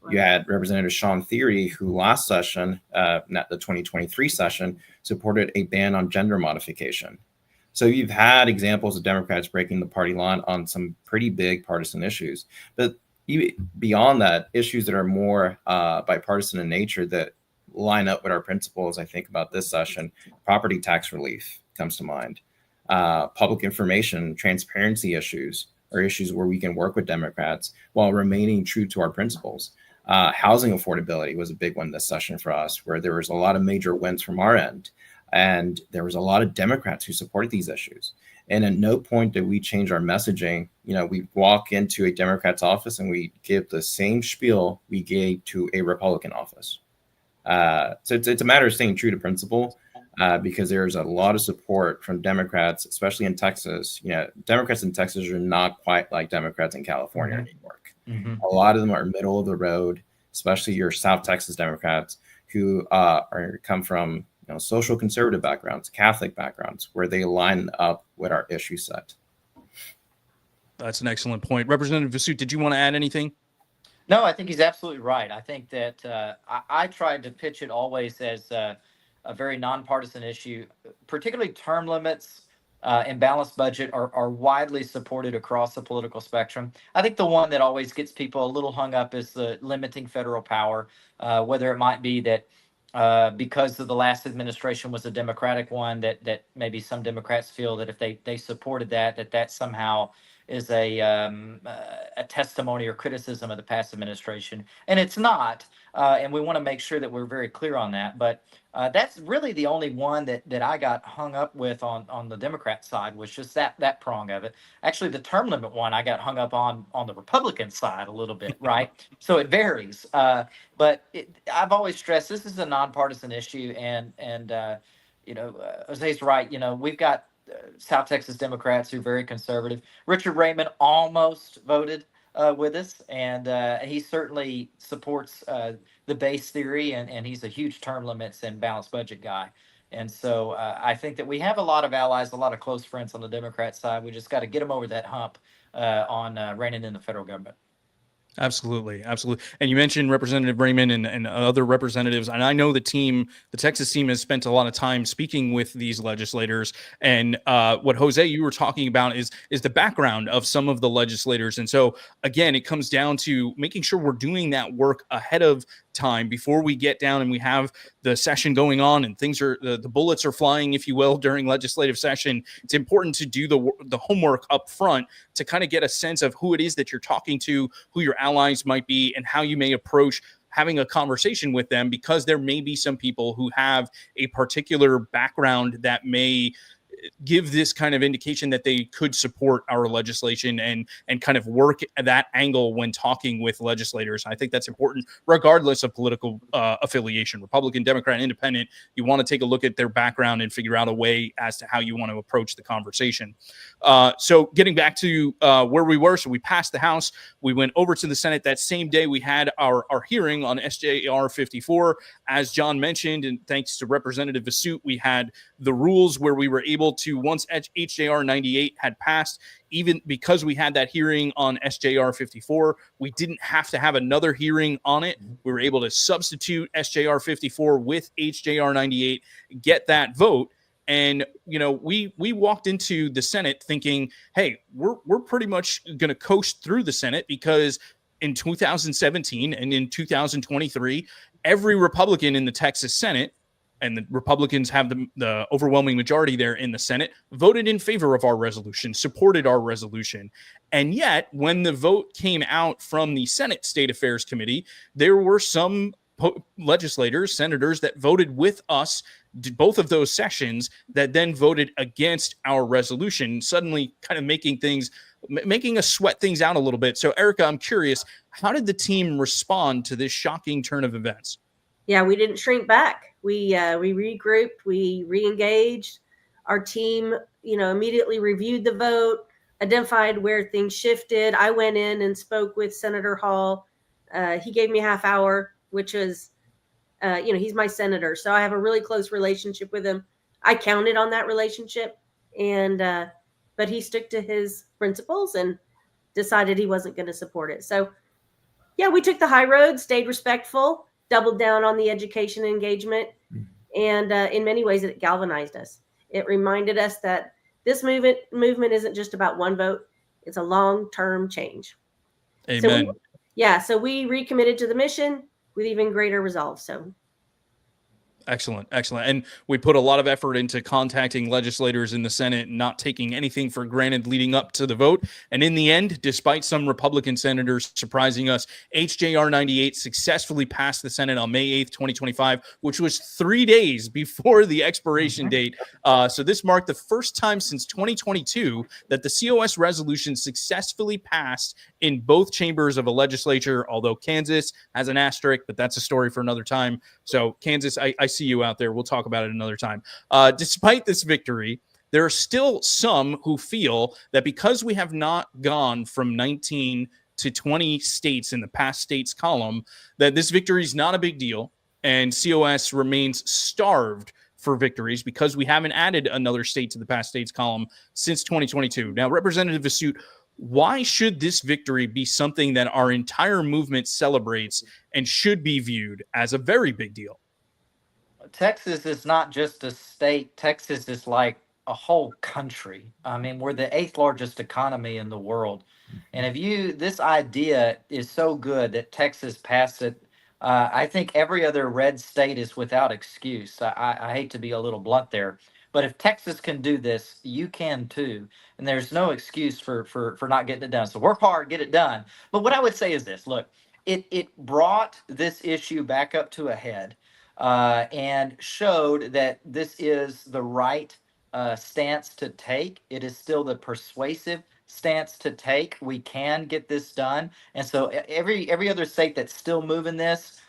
Right. You had Representative Sean Theory, who last session, not the 2023 session, supported a ban on gender modification. So you've had examples of Democrats breaking the party line on some pretty big partisan issues. But beyond that, issues that are more bipartisan in nature that line up with our principles. I think about this session, property tax relief comes to mind. Public information, transparency issues are issues where we can work with Democrats while remaining true to our principles. Housing affordability was a big one this session for us, where there was a lot of major wins from our end. And there was a lot of Democrats who supported these issues. And at no point did we change our messaging. We walk into a Democrat's office and we give the same spiel we gave to a Republican office. So it's a matter of staying true to principle, because there's a lot of support from Democrats, especially in Texas. Democrats in Texas are not quite like Democrats in California or New York. Mm-hmm. A lot of them are middle of the road, especially your South Texas Democrats who come from social conservative backgrounds, Catholic backgrounds, where they line up with our issue set. That's an excellent point. Representative Vasut, did you want to add anything? No, I think he's absolutely right. I think that I tried to pitch it always as a very nonpartisan issue. Particularly term limits and balanced budget are widely supported across the political spectrum. I think the one that always gets people a little hung up is the limiting federal power, whether it might be that because of the last administration was a Democratic one, that maybe some Democrats feel that if they supported that somehow is a testimony or criticism of the past administration, and it's not. And we want to make sure that we're very clear on that. But that's really the only one that I got hung up with on the Democrat side, was just that prong of it. Actually, the term limit one I got hung up on the Republican side a little bit, right? So it varies. But I've always stressed this is a nonpartisan issue, and Jose's right. We've got South Texas Democrats who are very conservative. Richard Raymond almost voted with us, and he certainly supports the base theory, and he's a huge term limits and balanced budget guy. And so I think that we have a lot of allies, a lot of close friends on the Democrat side. We just got to get them over that hump on reining in the federal government. Absolutely. Absolutely. And you mentioned Representative Raymond and other representatives. And I know the Texas team has spent a lot of time speaking with these legislators. And what Jose, you were talking about is the background of some of the legislators. And so, again, it comes down to making sure we're doing that work ahead of time before we get down and we have the session going on and things are the bullets are flying, if you will, during legislative session. It's important to do the homework up front to kind of get a sense of who it is that you're talking to, who your allies might be, and how you may approach having a conversation with them, because there may be some people who have a particular background that may give this kind of indication that they could support our legislation and kind of work at that angle when talking with legislators. I think that's important, regardless of political affiliation, Republican, Democrat, Independent. You want to take a look at their background and figure out a way as to how you want to approach the conversation. So getting back to where we were, so we passed the House, we went over to the Senate. That same day, we had our hearing on SJR 54. As John mentioned, and thanks to Representative Vasut, we had the rules where we were able to, once HJR 98 had passed, even because we had that hearing on SJR 54, we didn't have to have another hearing on it. We were able to substitute SJR 54 with HJR 98, get that vote. And, you know, we walked into the Senate thinking, hey, we're pretty much going to coast through the Senate, because in 2017 and in 2023, every Republican in the Texas Senate, and the Republicans have the overwhelming majority there in the Senate, voted in favor of our resolution, supported our resolution. And yet, when the vote came out from the Senate State Affairs Committee, there were some legislators, senators that voted with us, both of those sessions, that then voted against our resolution, suddenly kind of making us sweat things out a little bit. So, Erica, I'm curious, how did the team respond to this shocking turn of events? Yeah, we didn't shrink back. We regrouped, we re-engaged. Our team, immediately reviewed the vote, identified where things shifted. I went in and spoke with Senator Hall. He gave me a half hour, which was, he's my senator, so I have a really close relationship with him. I counted on that relationship, but he stuck to his principles and decided he wasn't going to support it. So, yeah, we took the high road, stayed respectful, doubled down on the education engagement, and in many ways it galvanized us. It reminded us that this movement isn't just about one vote. It's a long-term change. Amen. So we recommitted to the mission with even greater resolve. So Excellent. And we put a lot of effort into contacting legislators in the Senate, not taking anything for granted leading up to the vote. And in the end, despite some Republican senators surprising us, HJR 98 successfully passed the Senate on May 8th, 2025, which was 3 days before the expiration date. So this marked the first time since 2022 that the COS resolution successfully passed in both chambers of a legislature, although Kansas has an asterisk, but that's a story for another time. So Kansas, I see you out there. We'll talk about it another time. Despite this victory, there are still some who feel that because we have not gone from 19 to 20 states in the past states column, that this victory is not a big deal, and COS remains starved for victories because we haven't added another state to the past states column since 2022. Now, Representative Vasut, why should this victory be something that our entire movement celebrates and should be viewed as a very big deal? Texas is not just a state. Texas is like a whole country. I mean, we're the 8th largest economy in the world. And this idea is so good that Texas passed it. I think every other red state is without excuse. I hate to be a little blunt there, but if Texas can do this, you can too. And there's no excuse for not getting it done. So work hard, get it done. But what I would say is this: look, it brought this issue back up to a head, and showed that this is the right stance to take. It is still the persuasive stance to take. We can get this done. And so every other state that's still moving this,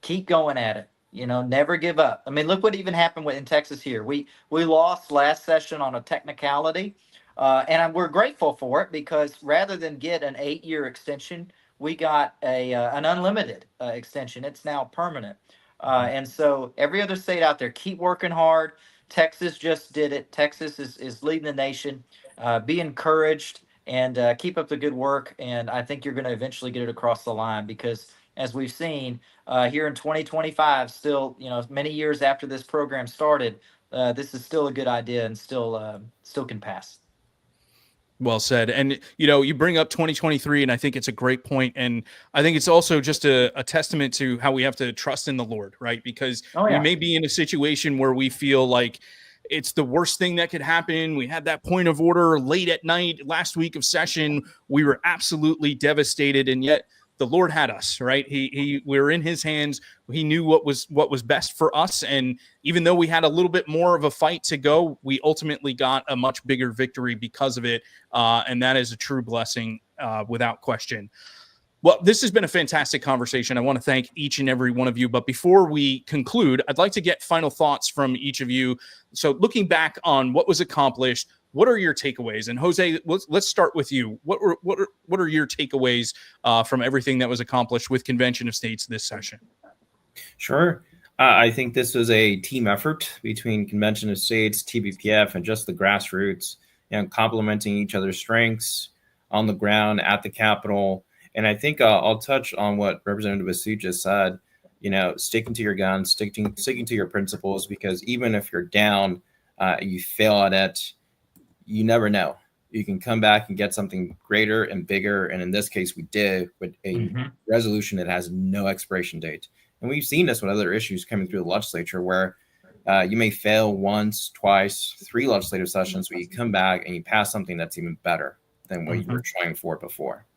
keep going at it. Never give up. I mean, look what even happened in Texas here. We lost last session on a technicality, and we're grateful for it, because rather than get an 8-year extension, we got an unlimited extension. It's now permanent. And so every other state out there, keep working hard. Texas just did it. Texas is leading the nation. Be encouraged and keep up the good work. And I think you're going to eventually get it across the line, because as we've seen here in 2025, still, many years after this program started, this is still a good idea and still can pass. Well said. And, you bring up 2023, and I think it's a great point. And I think it's also just a testament to how we have to trust in the Lord, right? Because we may be in a situation where we feel like it's the worst thing that could happen. We had that point of order late at night last week of session. We were absolutely devastated. And yet the Lord had us, right? We were in his hands. He knew what was best for us. And even though we had a little bit more of a fight to go, we ultimately got a much bigger victory because of it. And that is a true blessing, without question. Well, this has been a fantastic conversation. I want to thank each and every one of you. But before we conclude, I'd like to get final thoughts from each of you. So looking back on what was accomplished, what are your takeaways? And Jose, let's start with you. What are your takeaways from everything that was accomplished with Convention of States this session? Sure. I think this was a team effort between Convention of States, TBPF, and just the grassroots, complementing each other's strengths on the ground at the Capitol. And I think I'll touch on what Representative Basu just said, sticking to your guns, sticking to your principles, because even if you're down, you fail at it, you never know. You can come back and get something greater and bigger. And in this case, we did with a resolution that has no expiration date. And we've seen this with other issues coming through the legislature where you may fail once, twice, 3 legislative sessions, where you come back and you pass something that's even better than what you were trying for before.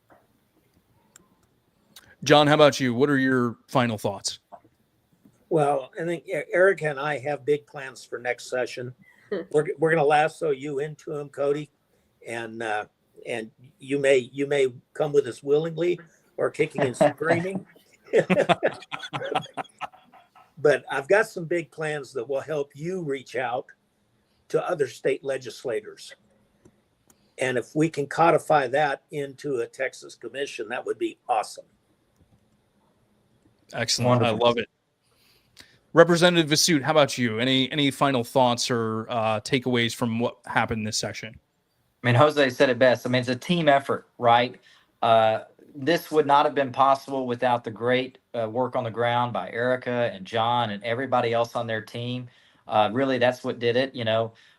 John, how about you? What are your final thoughts? Well, I think Erica and I have big plans for next session. We're going to lasso you into them, Cody, and you may come with us willingly or kicking and screaming. But I've got some big plans that will help you reach out to other state legislators. And if we can codify that into a Texas commission, that would be awesome. Excellent. Wonderful. I love it. Representative Vasut, how about you? Any final thoughts or takeaways from what happened this session? I mean, Jose said it best. I mean, it's a team effort, right? This would not have been possible without the great work on the ground by Erica and John and everybody else on their team. Really, that's what did it.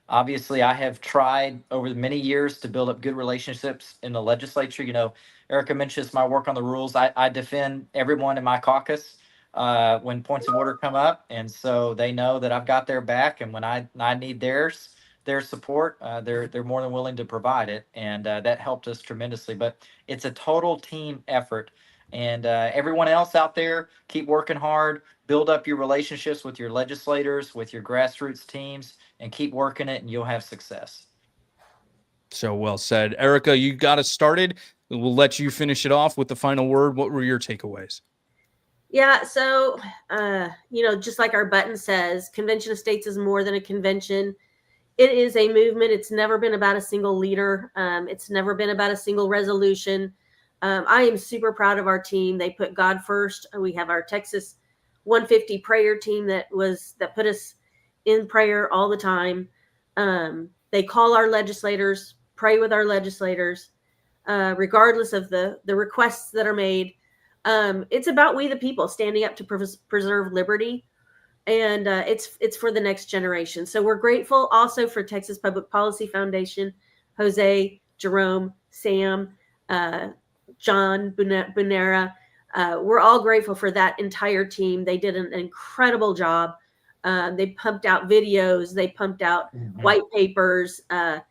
Obviously, I have tried over the many years to build up good relationships in the legislature. Erica mentions my work on the rules. I defend everyone in my caucus when points of order come up. And so they know that I've got their back. And when I need their support, they're more than willing to provide it. And that helped us tremendously. But it's a total team effort. And everyone else out there, keep working hard, build up your relationships with your legislators, with your grassroots teams, and keep working it, and you'll have success. So well said. Erica, you got us started. We'll let you finish it off with the final word. What were your takeaways? Yeah, so, just like our button says, Convention of States is more than a convention. It is a movement. It's never been about a single leader. It's never been about a single resolution. I am super proud of our team. They put God first. We have our Texas 150 prayer team that put us in prayer all the time. They call our legislators, pray with our legislators, regardless of the requests that are made. It's about we the people standing up to preserve liberty, and it's for the next generation. So we're grateful also for Texas Public Policy Foundation, Jose, Jerome, Sam, John Bunera. We're all grateful for that entire team. They did an incredible job. They pumped out videos. They pumped out white papers, the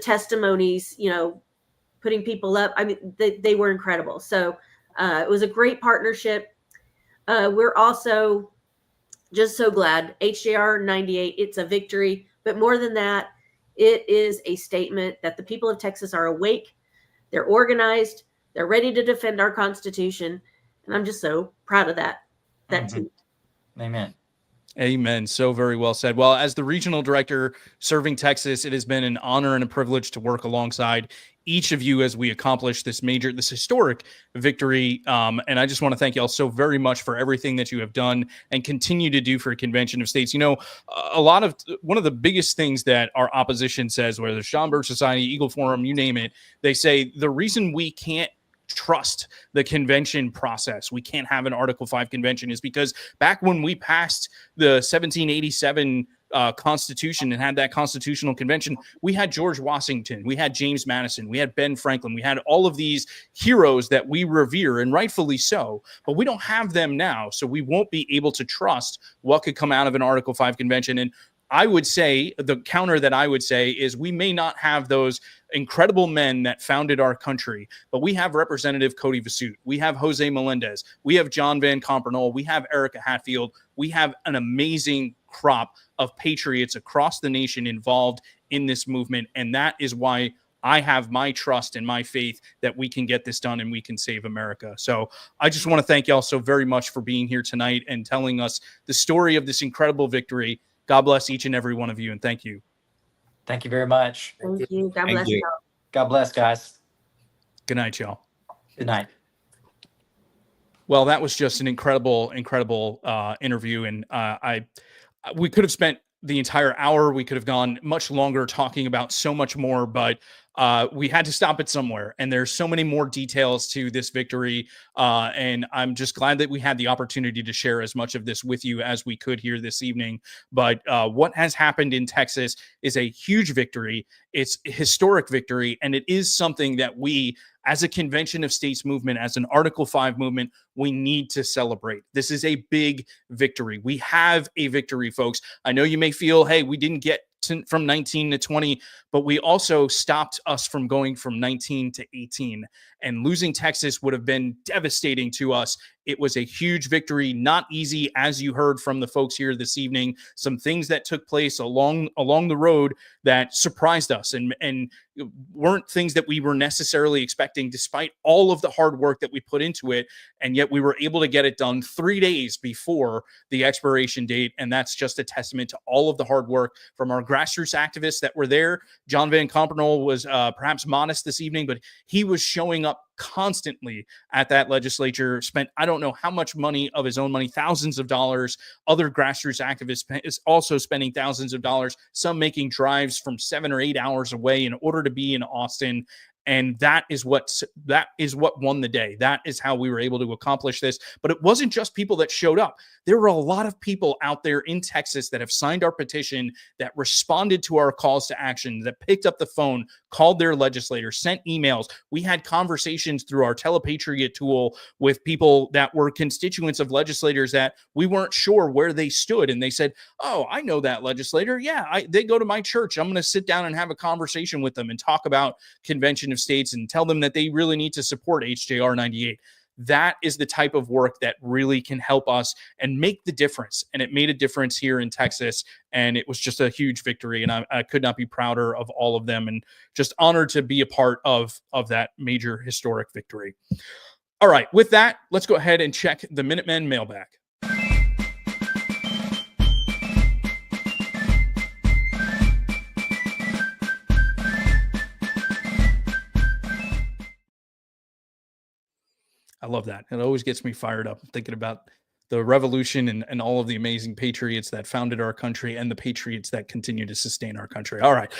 testimonies, putting people up. I mean, they were incredible. So it was a great partnership. We're also just so glad. HJR 98, it's a victory. But more than that, it is a statement that the people of Texas are awake. They're organized. They're ready to defend our Constitution. And I'm just so proud of that team. Amen. Amen. So very well said. Well, as the regional director serving Texas, it has been an honor and a privilege to work alongside each of you as we accomplish this historic victory. And I just want to thank you all so very much for everything that you have done and continue to do for Convention of States. One of the biggest things that our opposition says, whether it's Schomburg Society, Eagle Forum, you name it, they say the reason we can't trust the convention process, we can't have an Article 5 convention, is because back when we passed the 1787 Constitution and had that constitutional convention, we had George Washington, we had James Madison, we had Ben Franklin, we had all of these heroes that we revere, and rightfully so, but we don't have them now, so we won't be able to trust what could come out of an Article 5 convention. And I would say the counter that I would say is we may not have those incredible men that founded our country. But we have Representative Cody Vasut. We have Jose Melendez. We have John Van Campanole. We have Erica Hatfield. We have an amazing crop of patriots across the nation involved in this movement. And that is why I have my trust and my faith that we can get this done and we can save America. So I just want to thank y'all so very much for being here tonight and telling us the story of this incredible victory. God bless each and every one of you, and thank you. Thank you very much. Thank you. God Thank bless you. you. God bless, guys. Good night, y'all. Good night. Well, that was just an incredible interview, and we could have spent the entire hour. We could have gone much longer talking about so much more, but we had to stop it somewhere. And there's so many more details to this victory. And I'm just glad that we had the opportunity to share as much of this with you as we could here this evening. But what has happened in Texas is a huge victory. It's a historic victory. And it is something that we, as a Convention of States movement, as an Article 5 movement, we need to celebrate. This is a big victory. We have a victory, folks. I know you may feel, hey, we didn't get from 19 to 20, but we also stopped us from going from 19 to 18. And losing Texas would have been devastating to us. It was a huge victory, not easy, as you heard from the folks here this evening. Some things that took place along the road that surprised us and weren't things that we were necessarily expecting, despite all of the hard work that we put into it. And yet we were able to get it done 3 days before the expiration date. And that's just a testament to all of the hard work from our grassroots activists that were there. John Van Campanole was perhaps modest this evening, but he was showing up constantly at that legislature, spent I don't know how much money of his own money, thousands of dollars. Other grassroots activists is also spending thousands of dollars, some making drives from 7 or 8 hours away in order to be in Austin. And that is what won the day. That is how we were able to accomplish this. But it wasn't just people that showed up. There were a lot of people out there in Texas that have signed our petition, that responded to our calls to action, that picked up the phone, called their legislators, sent emails. We had conversations through our Telepatriot tool with people that were constituents of legislators that we weren't sure where they stood. And they said, oh, I know that legislator. Yeah, they go to my church. I'm going to sit down and have a conversation with them and talk about Convention of States and tell them that they really need to support HJR 98. That is the type of work that really can help us and make the difference. And it made a difference here in Texas. And it was just a huge victory. And I could not be prouder of all of them, and just honored to be a part of that major historic victory. All right. With that, let's go ahead and check the Minutemen mailbag. I love that. It always gets me fired up thinking about the revolution and all of the amazing patriots that founded our country and the patriots that continue to sustain our country. All right.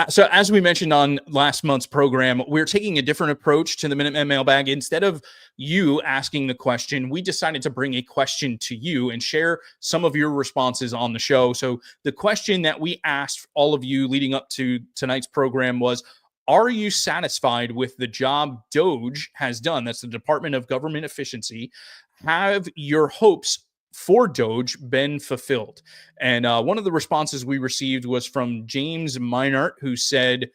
So as we mentioned on last month's program, we're taking a different approach to the Minutemen mailbag. Instead of you asking the question, we decided to bring a question to you and share some of your responses on the show. So the question that we asked all of you leading up to tonight's program was, are you satisfied with the job DOGE has done? That's the Department of Government Efficiency. Have your hopes for DOGE been fulfilled? And one of the responses we received was from James Minart, who said,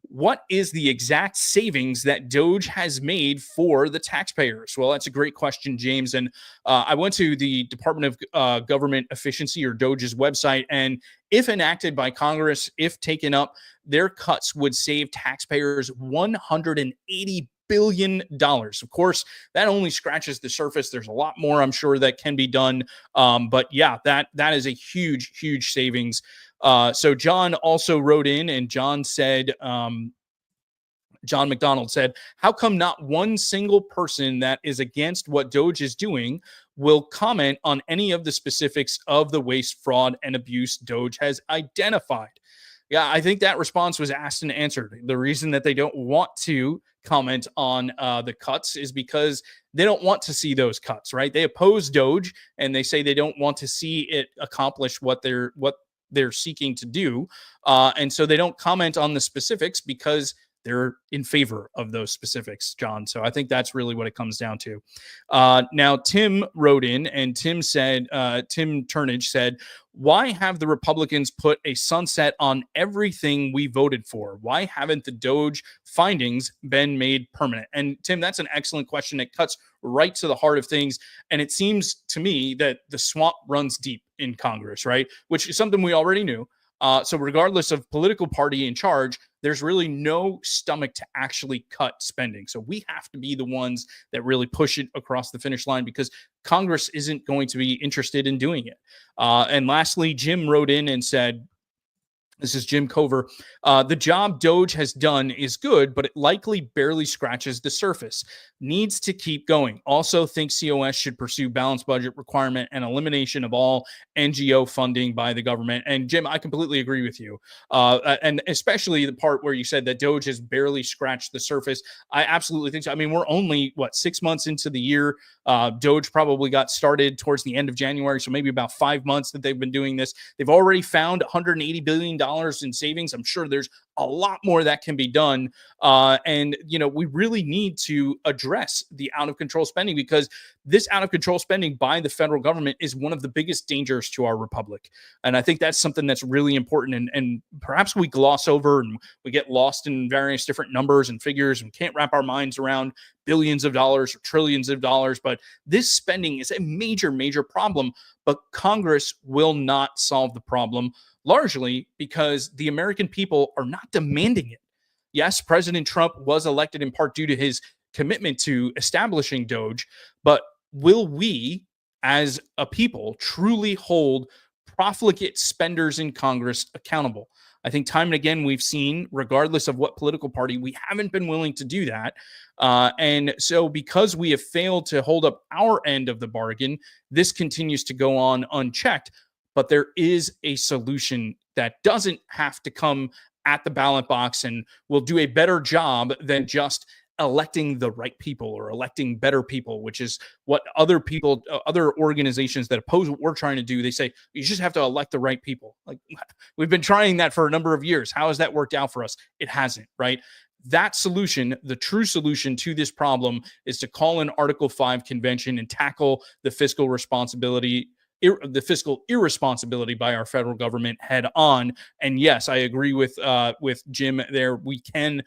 what is the exact savings that DOGE has made for the taxpayers? Well, that's a great question, James. And I went to the Department of Government Efficiency, or DOGE's website, and if enacted by Congress, if taken up, their cuts would save taxpayers $180 billion. Of course, that only scratches the surface. There's a lot more, I'm sure, that can be done. But yeah, that is a huge, huge savings. So John also wrote in, and John said, John McDonald said, how come not one single person that is against what DOGE is doing will comment on any of the specifics of the waste, fraud, and abuse DOGE has identified? Yeah, I think that response was asked and answered. The reason that they don't want to comment on the cuts is because they don't want to see those cuts, right? They oppose DOGE, and they say they don't want to see it accomplish what they're seeking to do. And so they don't comment on the specifics because they're in favor of those specifics, John. So I think that's really what it comes down to. Now, Tim wrote in, and Tim Turnage said, why have the Republicans put a sunset on everything we voted for? Why haven't the Doge findings been made permanent? And Tim, that's an excellent question. It cuts right to the heart of things. And it seems to me that the swamp runs deep in Congress, right? Which is something we already knew. So regardless of political party in charge, there's really no stomach to actually cut spending. So we have to be the ones that really push it across the finish line, because Congress isn't going to be interested in doing it. And lastly, Jim wrote in and said, this is Jim Cover. The job Doge has done is good, but it likely barely scratches the surface. Needs to keep going. Also think COS should pursue balanced budget requirement and elimination of all NGO funding by the government. And Jim, I completely agree with you. And especially the part where you said that Doge has barely scratched the surface. I absolutely think so. I mean, we're only, 6 months into the year. Doge probably got started towards the end of January, so maybe about 5 months that they've been doing this. They've already found $180 billion in savings. I'm sure there's a lot more that can be done. And we really need to address the out of control spending, because this out of control spending by the federal government is one of the biggest dangers to our republic. And I think that's something that's really important. And perhaps we gloss over and we get lost in various different numbers and figures and can't wrap our minds around billions of dollars or trillions of dollars. But this spending is a major, major problem. But Congress will not solve the problem, largely because the American people are not demanding it. Yes, President Trump was elected in part due to his commitment to establishing Doge, but will we, as a people, truly hold profligate spenders in Congress accountable? I think time and again we've seen, regardless of what political party, we haven't been willing to do that. And so because we have failed to hold up our end of the bargain, this continues to go on unchecked. But there is a solution that doesn't have to come at the ballot box and will do a better job than just electing the right people or electing better people, which is what other organizations that oppose what we're trying to do, they say, you just have to elect the right people. Like, we've been trying that for a number of years. How has that worked out for us? It hasn't, right? That solution, the true solution to this problem, is to call an Article 5 convention and tackle the fiscal irresponsibility by our federal government head on. And yes, I agree with Jim there. We can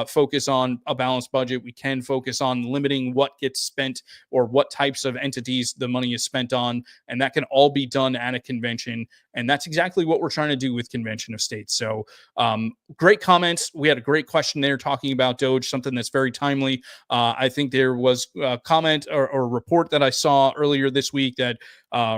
focus on a balanced budget. We can focus on limiting what gets spent or what types of entities the money is spent on. And that can all be done at a convention. And that's exactly what we're trying to do with Convention of States. So great comments. We had a great question there talking about Doge, something that's very timely. I think there was a comment or a report that I saw earlier this week that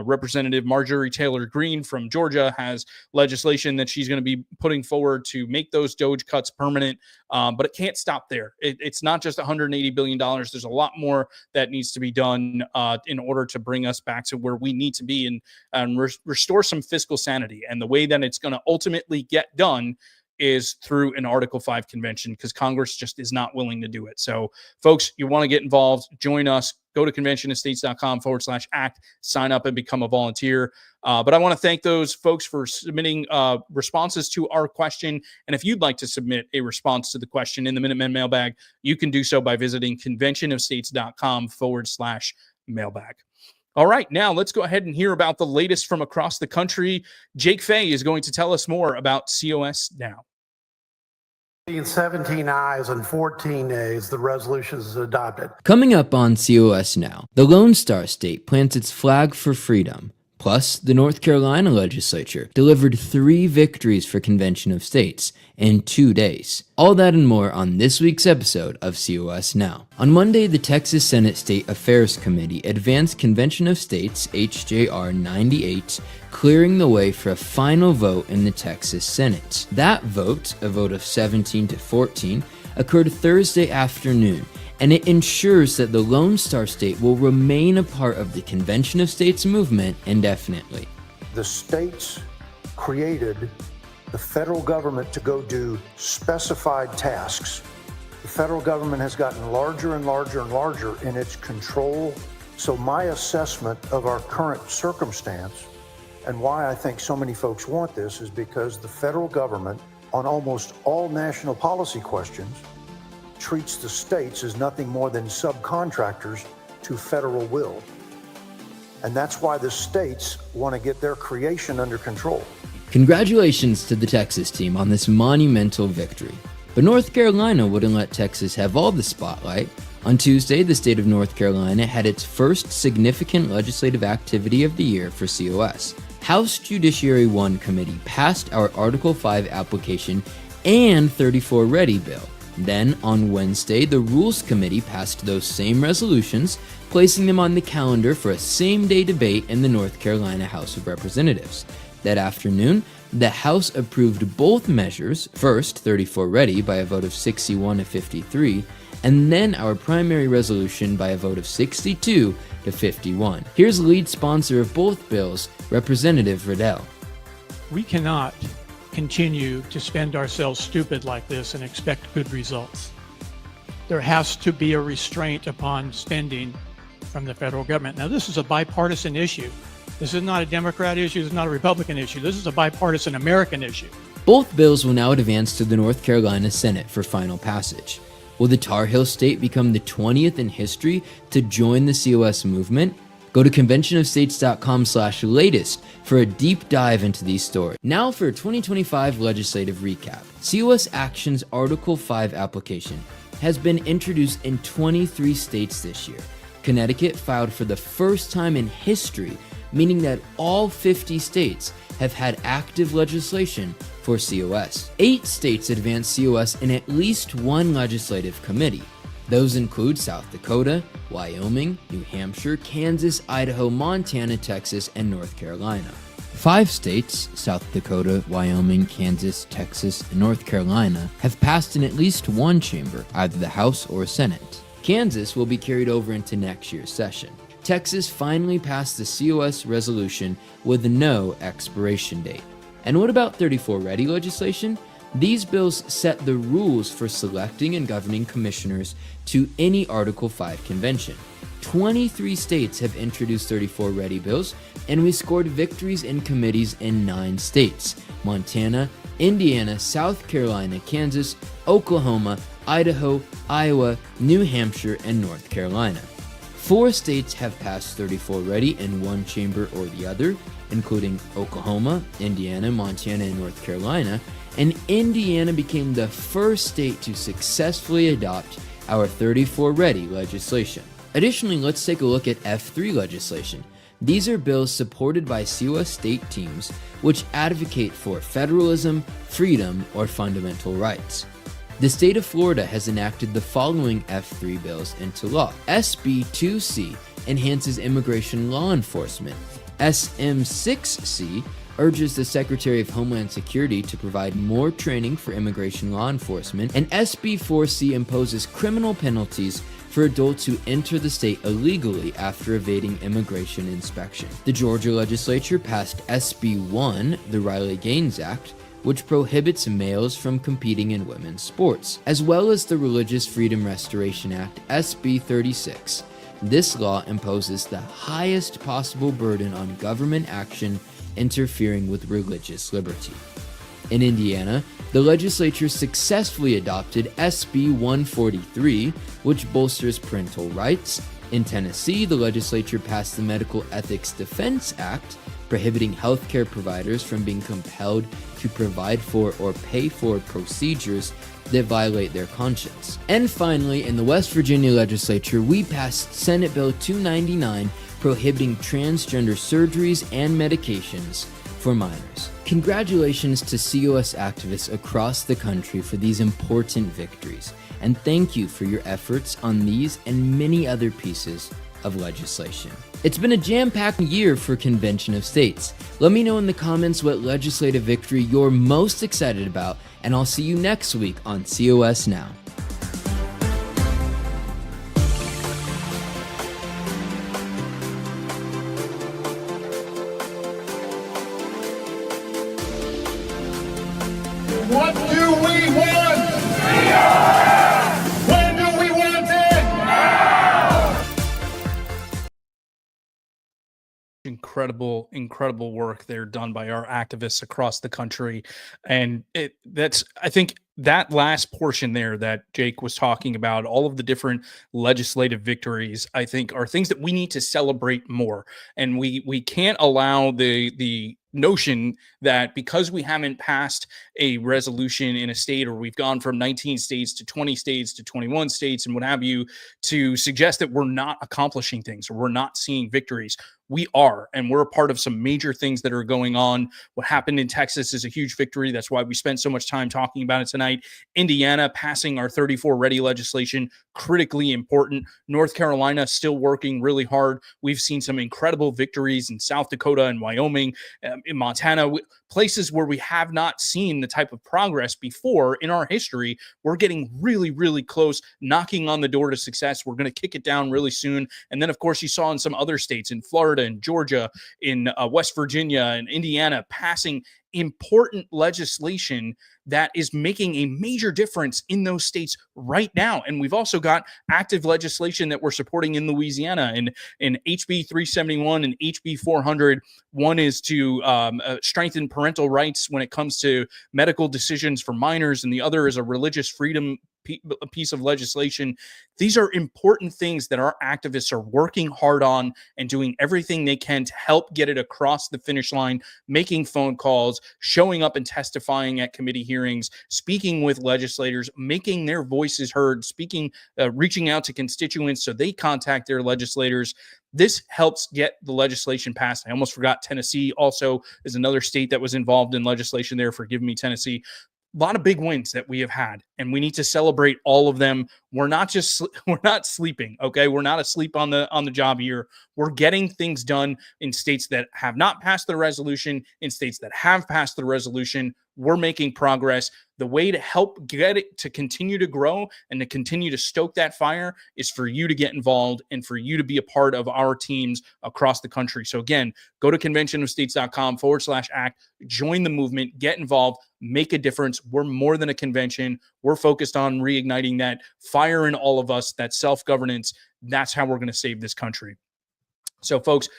Representative Marjorie Taylor Greene from Georgia has legislation that she's going to be putting forward to make those Doge cuts permanent. But it can't stop there. It's not just $180 billion. There's a lot more that needs to be done in order to bring us back to where we need to be and restore some fiscal sanity. And the way that it's going to ultimately get done is through an Article 5 convention, because Congress just is not willing to do it. So, folks, you want to get involved, join us. Go to conventionofstates.com/act, sign up and become a volunteer. But I want to thank those folks for submitting responses to our question. And if you'd like to submit a response to the question in the Minutemen mailbag, you can do so by visiting conventionofstates.com/mailbag. All right, now let's go ahead and hear about the latest from across the country. Jake Fay is going to tell us more about COS Now. 17 ayes and 14 nays, the resolution is adopted. Coming up on COS Now, the Lone Star State plants its flag for freedom. Plus, the North Carolina legislature delivered 3 victories for Convention of States in 2 days. All that and more on this week's episode of COS Now. On Monday, the Texas Senate State Affairs Committee advanced Convention of States HJR 98, clearing the way for a final vote in the Texas Senate. That vote, a vote of 17 to 14, occurred Thursday afternoon, and it ensures that the Lone Star State will remain a part of the Convention of States movement indefinitely. The states created the federal government to go do specified tasks. The federal government has gotten larger and larger and larger in its control. So my assessment of our current circumstance and why I think so many folks want this is because the federal government on almost all national policy questions treats the states as nothing more than subcontractors to federal will. And that's why the states want to get their creation under control. Congratulations to the Texas team on this monumental victory. But North Carolina wouldn't let Texas have all the spotlight. On Tuesday, the state of North Carolina had its first significant legislative activity of the year for COS. House Judiciary 1 Committee passed our Article 5 application and 34 Ready bill. Then, on Wednesday, the Rules Committee passed those same resolutions, placing them on the calendar for a same-day debate in the North Carolina House of Representatives. That afternoon, the House approved both measures, first 34 Ready by a vote of 61 to 53, and then our primary resolution by a vote of 62 to 51. Here's lead sponsor of both bills, Representative Riddell. We cannot continue to spend ourselves stupid like this and expect good results. There has to be a restraint upon spending from the federal government. Now, this is a bipartisan issue. This is not a Democrat issue. This is not a Republican issue. This is a bipartisan American issue. Both bills will now advance to the North Carolina Senate for final passage. Will the Tar Heel State become the 20th in history to join the COS movement? Go to conventionofstates.com/latest for a deep dive into these stories. Now for a 2025 legislative recap. COS Action's Article 5 application has been introduced in 23 states this year. Connecticut filed for the first time in history, meaning that all 50 states have had active legislation for COS. 8 states advanced COS in at least one legislative committee. Those include South Dakota, Wyoming, New Hampshire, Kansas, Idaho, Montana, Texas, and North Carolina. 5 states, South Dakota, Wyoming, Kansas, Texas, and North Carolina, have passed in at least one chamber, either the House or Senate. Kansas will be carried over into next year's session. Texas finally passed the COS resolution with no expiration date. And what about 34 Ready legislation? These bills set the rules for selecting and governing commissioners to any Article 5 convention. 23 states have introduced 34 Ready bills, and we scored victories in committees in 9 states: Montana, Indiana, South Carolina, Kansas, Oklahoma, Idaho, Iowa, New Hampshire, and North Carolina. 4 states have passed 34 Ready in one chamber or the other, including Oklahoma, Indiana, Montana, and North Carolina, and Indiana became the first state to successfully adopt our 34 Ready legislation. Additionally, let's take a look at F3 legislation. These are bills supported by COS state teams which advocate for federalism, freedom, or fundamental rights. The state of Florida has enacted the following F3 bills into law. SB 2C enhances immigration law enforcement. SM 6C urges the Secretary of Homeland Security to provide more training for immigration law enforcement, and SB 4C imposes criminal penalties for adults who enter the state illegally after evading immigration inspection. The Georgia legislature passed SB 1, the Riley-Gaines Act, which prohibits males from competing in women's sports, as well as the Religious Freedom Restoration Act, SB 36. This law imposes the highest possible burden on government action interfering with religious liberty. In Indiana, the legislature successfully adopted SB 143, which bolsters parental rights. In Tennessee, the legislature passed the Medical Ethics Defense Act, prohibiting healthcare providers from being compelled to provide for or pay for procedures that violate their conscience. And finally, in the West Virginia legislature, we passed Senate Bill 299, prohibiting transgender surgeries and medications for minors. Congratulations to COS activists across the country for these important victories, and thank you for your efforts on these and many other pieces of legislation. It's been a jam-packed year for Convention of States. Let me know in the comments what legislative victory you're most excited about, and I'll see you next week on COS Now. What do we want? When do we want it? Incredible. incredible, incredible work there done by our activists across the country. And I think that last portion there that Jake was talking about, all of the different legislative victories, I think are things that we need to celebrate more. And we can't allow the notion that because we haven't passed a resolution in a state, or we've gone from 19 states to 20 states to 21 states and what have you, to suggest that we're not accomplishing things or we're not seeing victories. We are, and we're a part of some major things that are going on. What happened in Texas is a huge victory. That's why we spent so much time talking about it tonight. Indiana passing our 34 ready legislation, critically important. North Carolina still working really hard. We've seen some incredible victories in South Dakota and Wyoming, in Montana, places where we have not seen the type of progress before in our history. We're getting really, really close, knocking on the door to success. We're going to kick it down really soon. And then, of course, you saw in some other states, in Florida and Georgia, in West Virginia and Indiana, passing important legislation that is making a major difference in those states right now. And we've also got active legislation that we're supporting in Louisiana, and in HB 371 and HB 400. One is to strengthen parental rights when it comes to medical decisions for minors, and the other is a religious freedom piece of legislation. These are important things that our activists are working hard on and doing everything they can to help get it across the finish line, making phone calls, showing up and testifying at committee hearings, speaking with legislators, making their voices heard, reaching out to constituents so they contact their legislators. This helps get the legislation passed. I almost forgot Tennessee also is another state that was involved in legislation there. Forgive me, Tennessee. A lot of big wins that we have had, and we need to celebrate all of them. We're not sleeping. Okay. We're not asleep on the job here. We're getting things done in states that have not passed the resolution, in states that have passed the resolution. We're making progress. The way to help get it to continue to grow and to continue to stoke that fire is for you to get involved and for you to be a part of our teams across the country. So again, go to conventionofstates.com/act, join the movement, get involved, make a difference. We're more than a convention. We're focused on reigniting that fire in all of us, that self-governance. That's how we're going to save this country. So folks,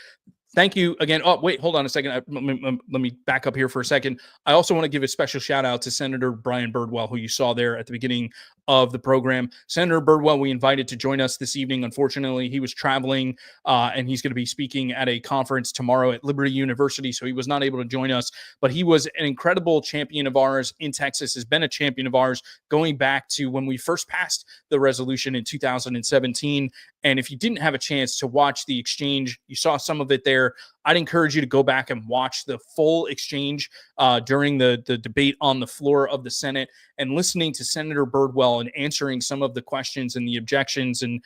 thank you again. Oh, wait, hold on a second. Let me back up here for a second. I also want to give a special shout out to Senator Brian Birdwell, who you saw there at the beginning of the program. Senator Birdwell, we invited to join us this evening. Unfortunately, he was traveling and he's going to be speaking at a conference tomorrow at Liberty University, so he was not able to join us. But he was an incredible champion of ours in Texas, has been a champion of ours going back to when we first passed the resolution in 2017. And if you didn't have a chance to watch the exchange, you saw some of it there. I'd encourage you to go back and watch the full exchange during the debate on the floor of the Senate, and listening to Senator Birdwell and answering some of the questions and the objections and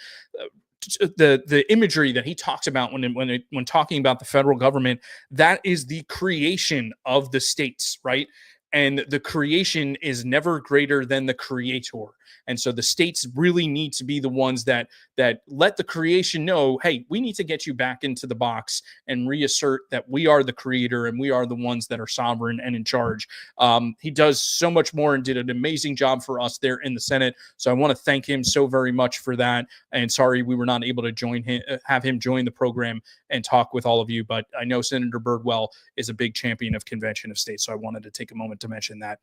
the imagery that he talks about when talking about the federal government. That is the creation of the states, right? And the creation is never greater than the creator. And so the states really need to be the ones that let the creation know, hey, we need to get you back into the box and reassert that we are the creator and we are the ones that are sovereign and in charge. He does so much more and did an amazing job for us there in the Senate. So I want to thank him so very much for that. And sorry we were not able to have him join the program and talk with all of you. But I know Senator Birdwell is a big champion of Convention of States. So I wanted to take a moment to mention that.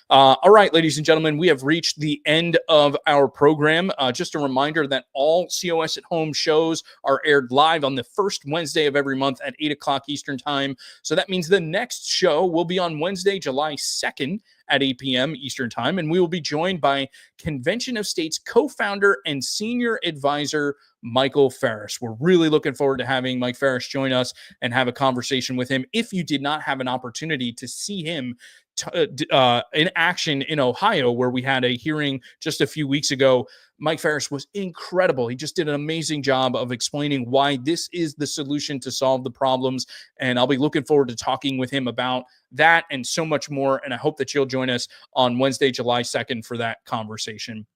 All right, ladies and gentlemen, we have reached the end of our program. Just a reminder that all COS at Home shows are aired live on the first Wednesday of every month at 8 o'clock Eastern Time. So that means the next show will be on Wednesday, July 2nd at 8 p.m. Eastern Time. And we will be joined by Convention of States co-founder and senior advisor, Michael Farris. We're really looking forward to having Mike Farris join us and have a conversation with him. If you did not have an opportunity to see him in action in Ohio, where we had a hearing just a few weeks ago, Mike Farris was incredible. He just did an amazing job of explaining why this is the solution to solve the problems. And I'll be looking forward to talking with him about that and so much more. And I hope that you'll join us on Wednesday, July 2nd for that conversation.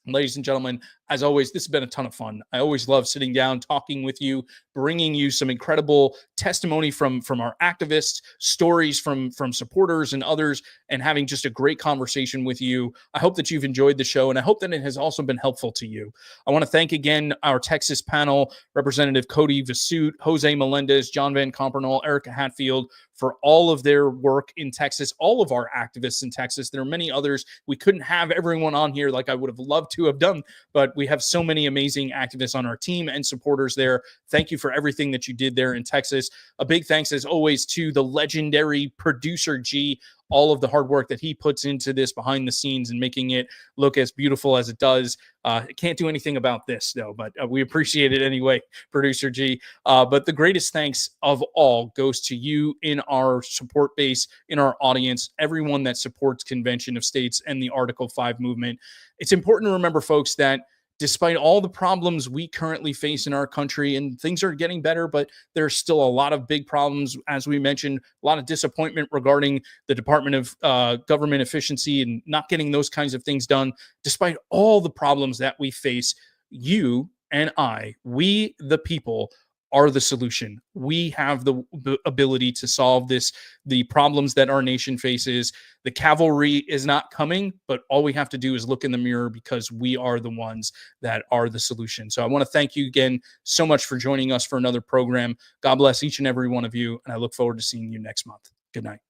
Ladies and gentlemen, As always, this has been a ton of fun. I always love sitting down, talking with you, bringing you some incredible testimony from our activists, stories from supporters and others, and having just a great conversation with you. I hope that you've enjoyed the show, and I hope that it has also been helpful to you. I want to thank again our Texas panel, Representative Cody Vasut, Jose Melendez, John Van Compernol, Erica Hatfield, for all of their work in Texas, all of our activists in Texas. There are many others. We couldn't have everyone on here like I would have loved to have done, but we have so many amazing activists on our team and supporters there. Thank you for everything that you did there in Texas. A big thanks, as always, to the legendary producer G, all of the hard work that he puts into this behind the scenes and making it look as beautiful as it does. Can't do anything about this, though, but we appreciate it anyway, Producer G. But the greatest thanks of all goes to you in our support base, in our audience, everyone that supports Convention of States and the Article 5 movement. It's important to remember, folks, that despite all the problems we currently face in our country, and things are getting better, but there's still a lot of big problems, as we mentioned, a lot of disappointment regarding the Department of Government Efficiency and not getting those kinds of things done. Despite all the problems that we face, you and I, we the people, are the solution. We have the ability to solve the problems that our nation faces. The cavalry is not coming, but all we have to do is look in the mirror, because we are the ones that are the solution. So I want to thank you again so much for joining us for another program. God bless each and every one of you, and I look forward to seeing you next month. Good night.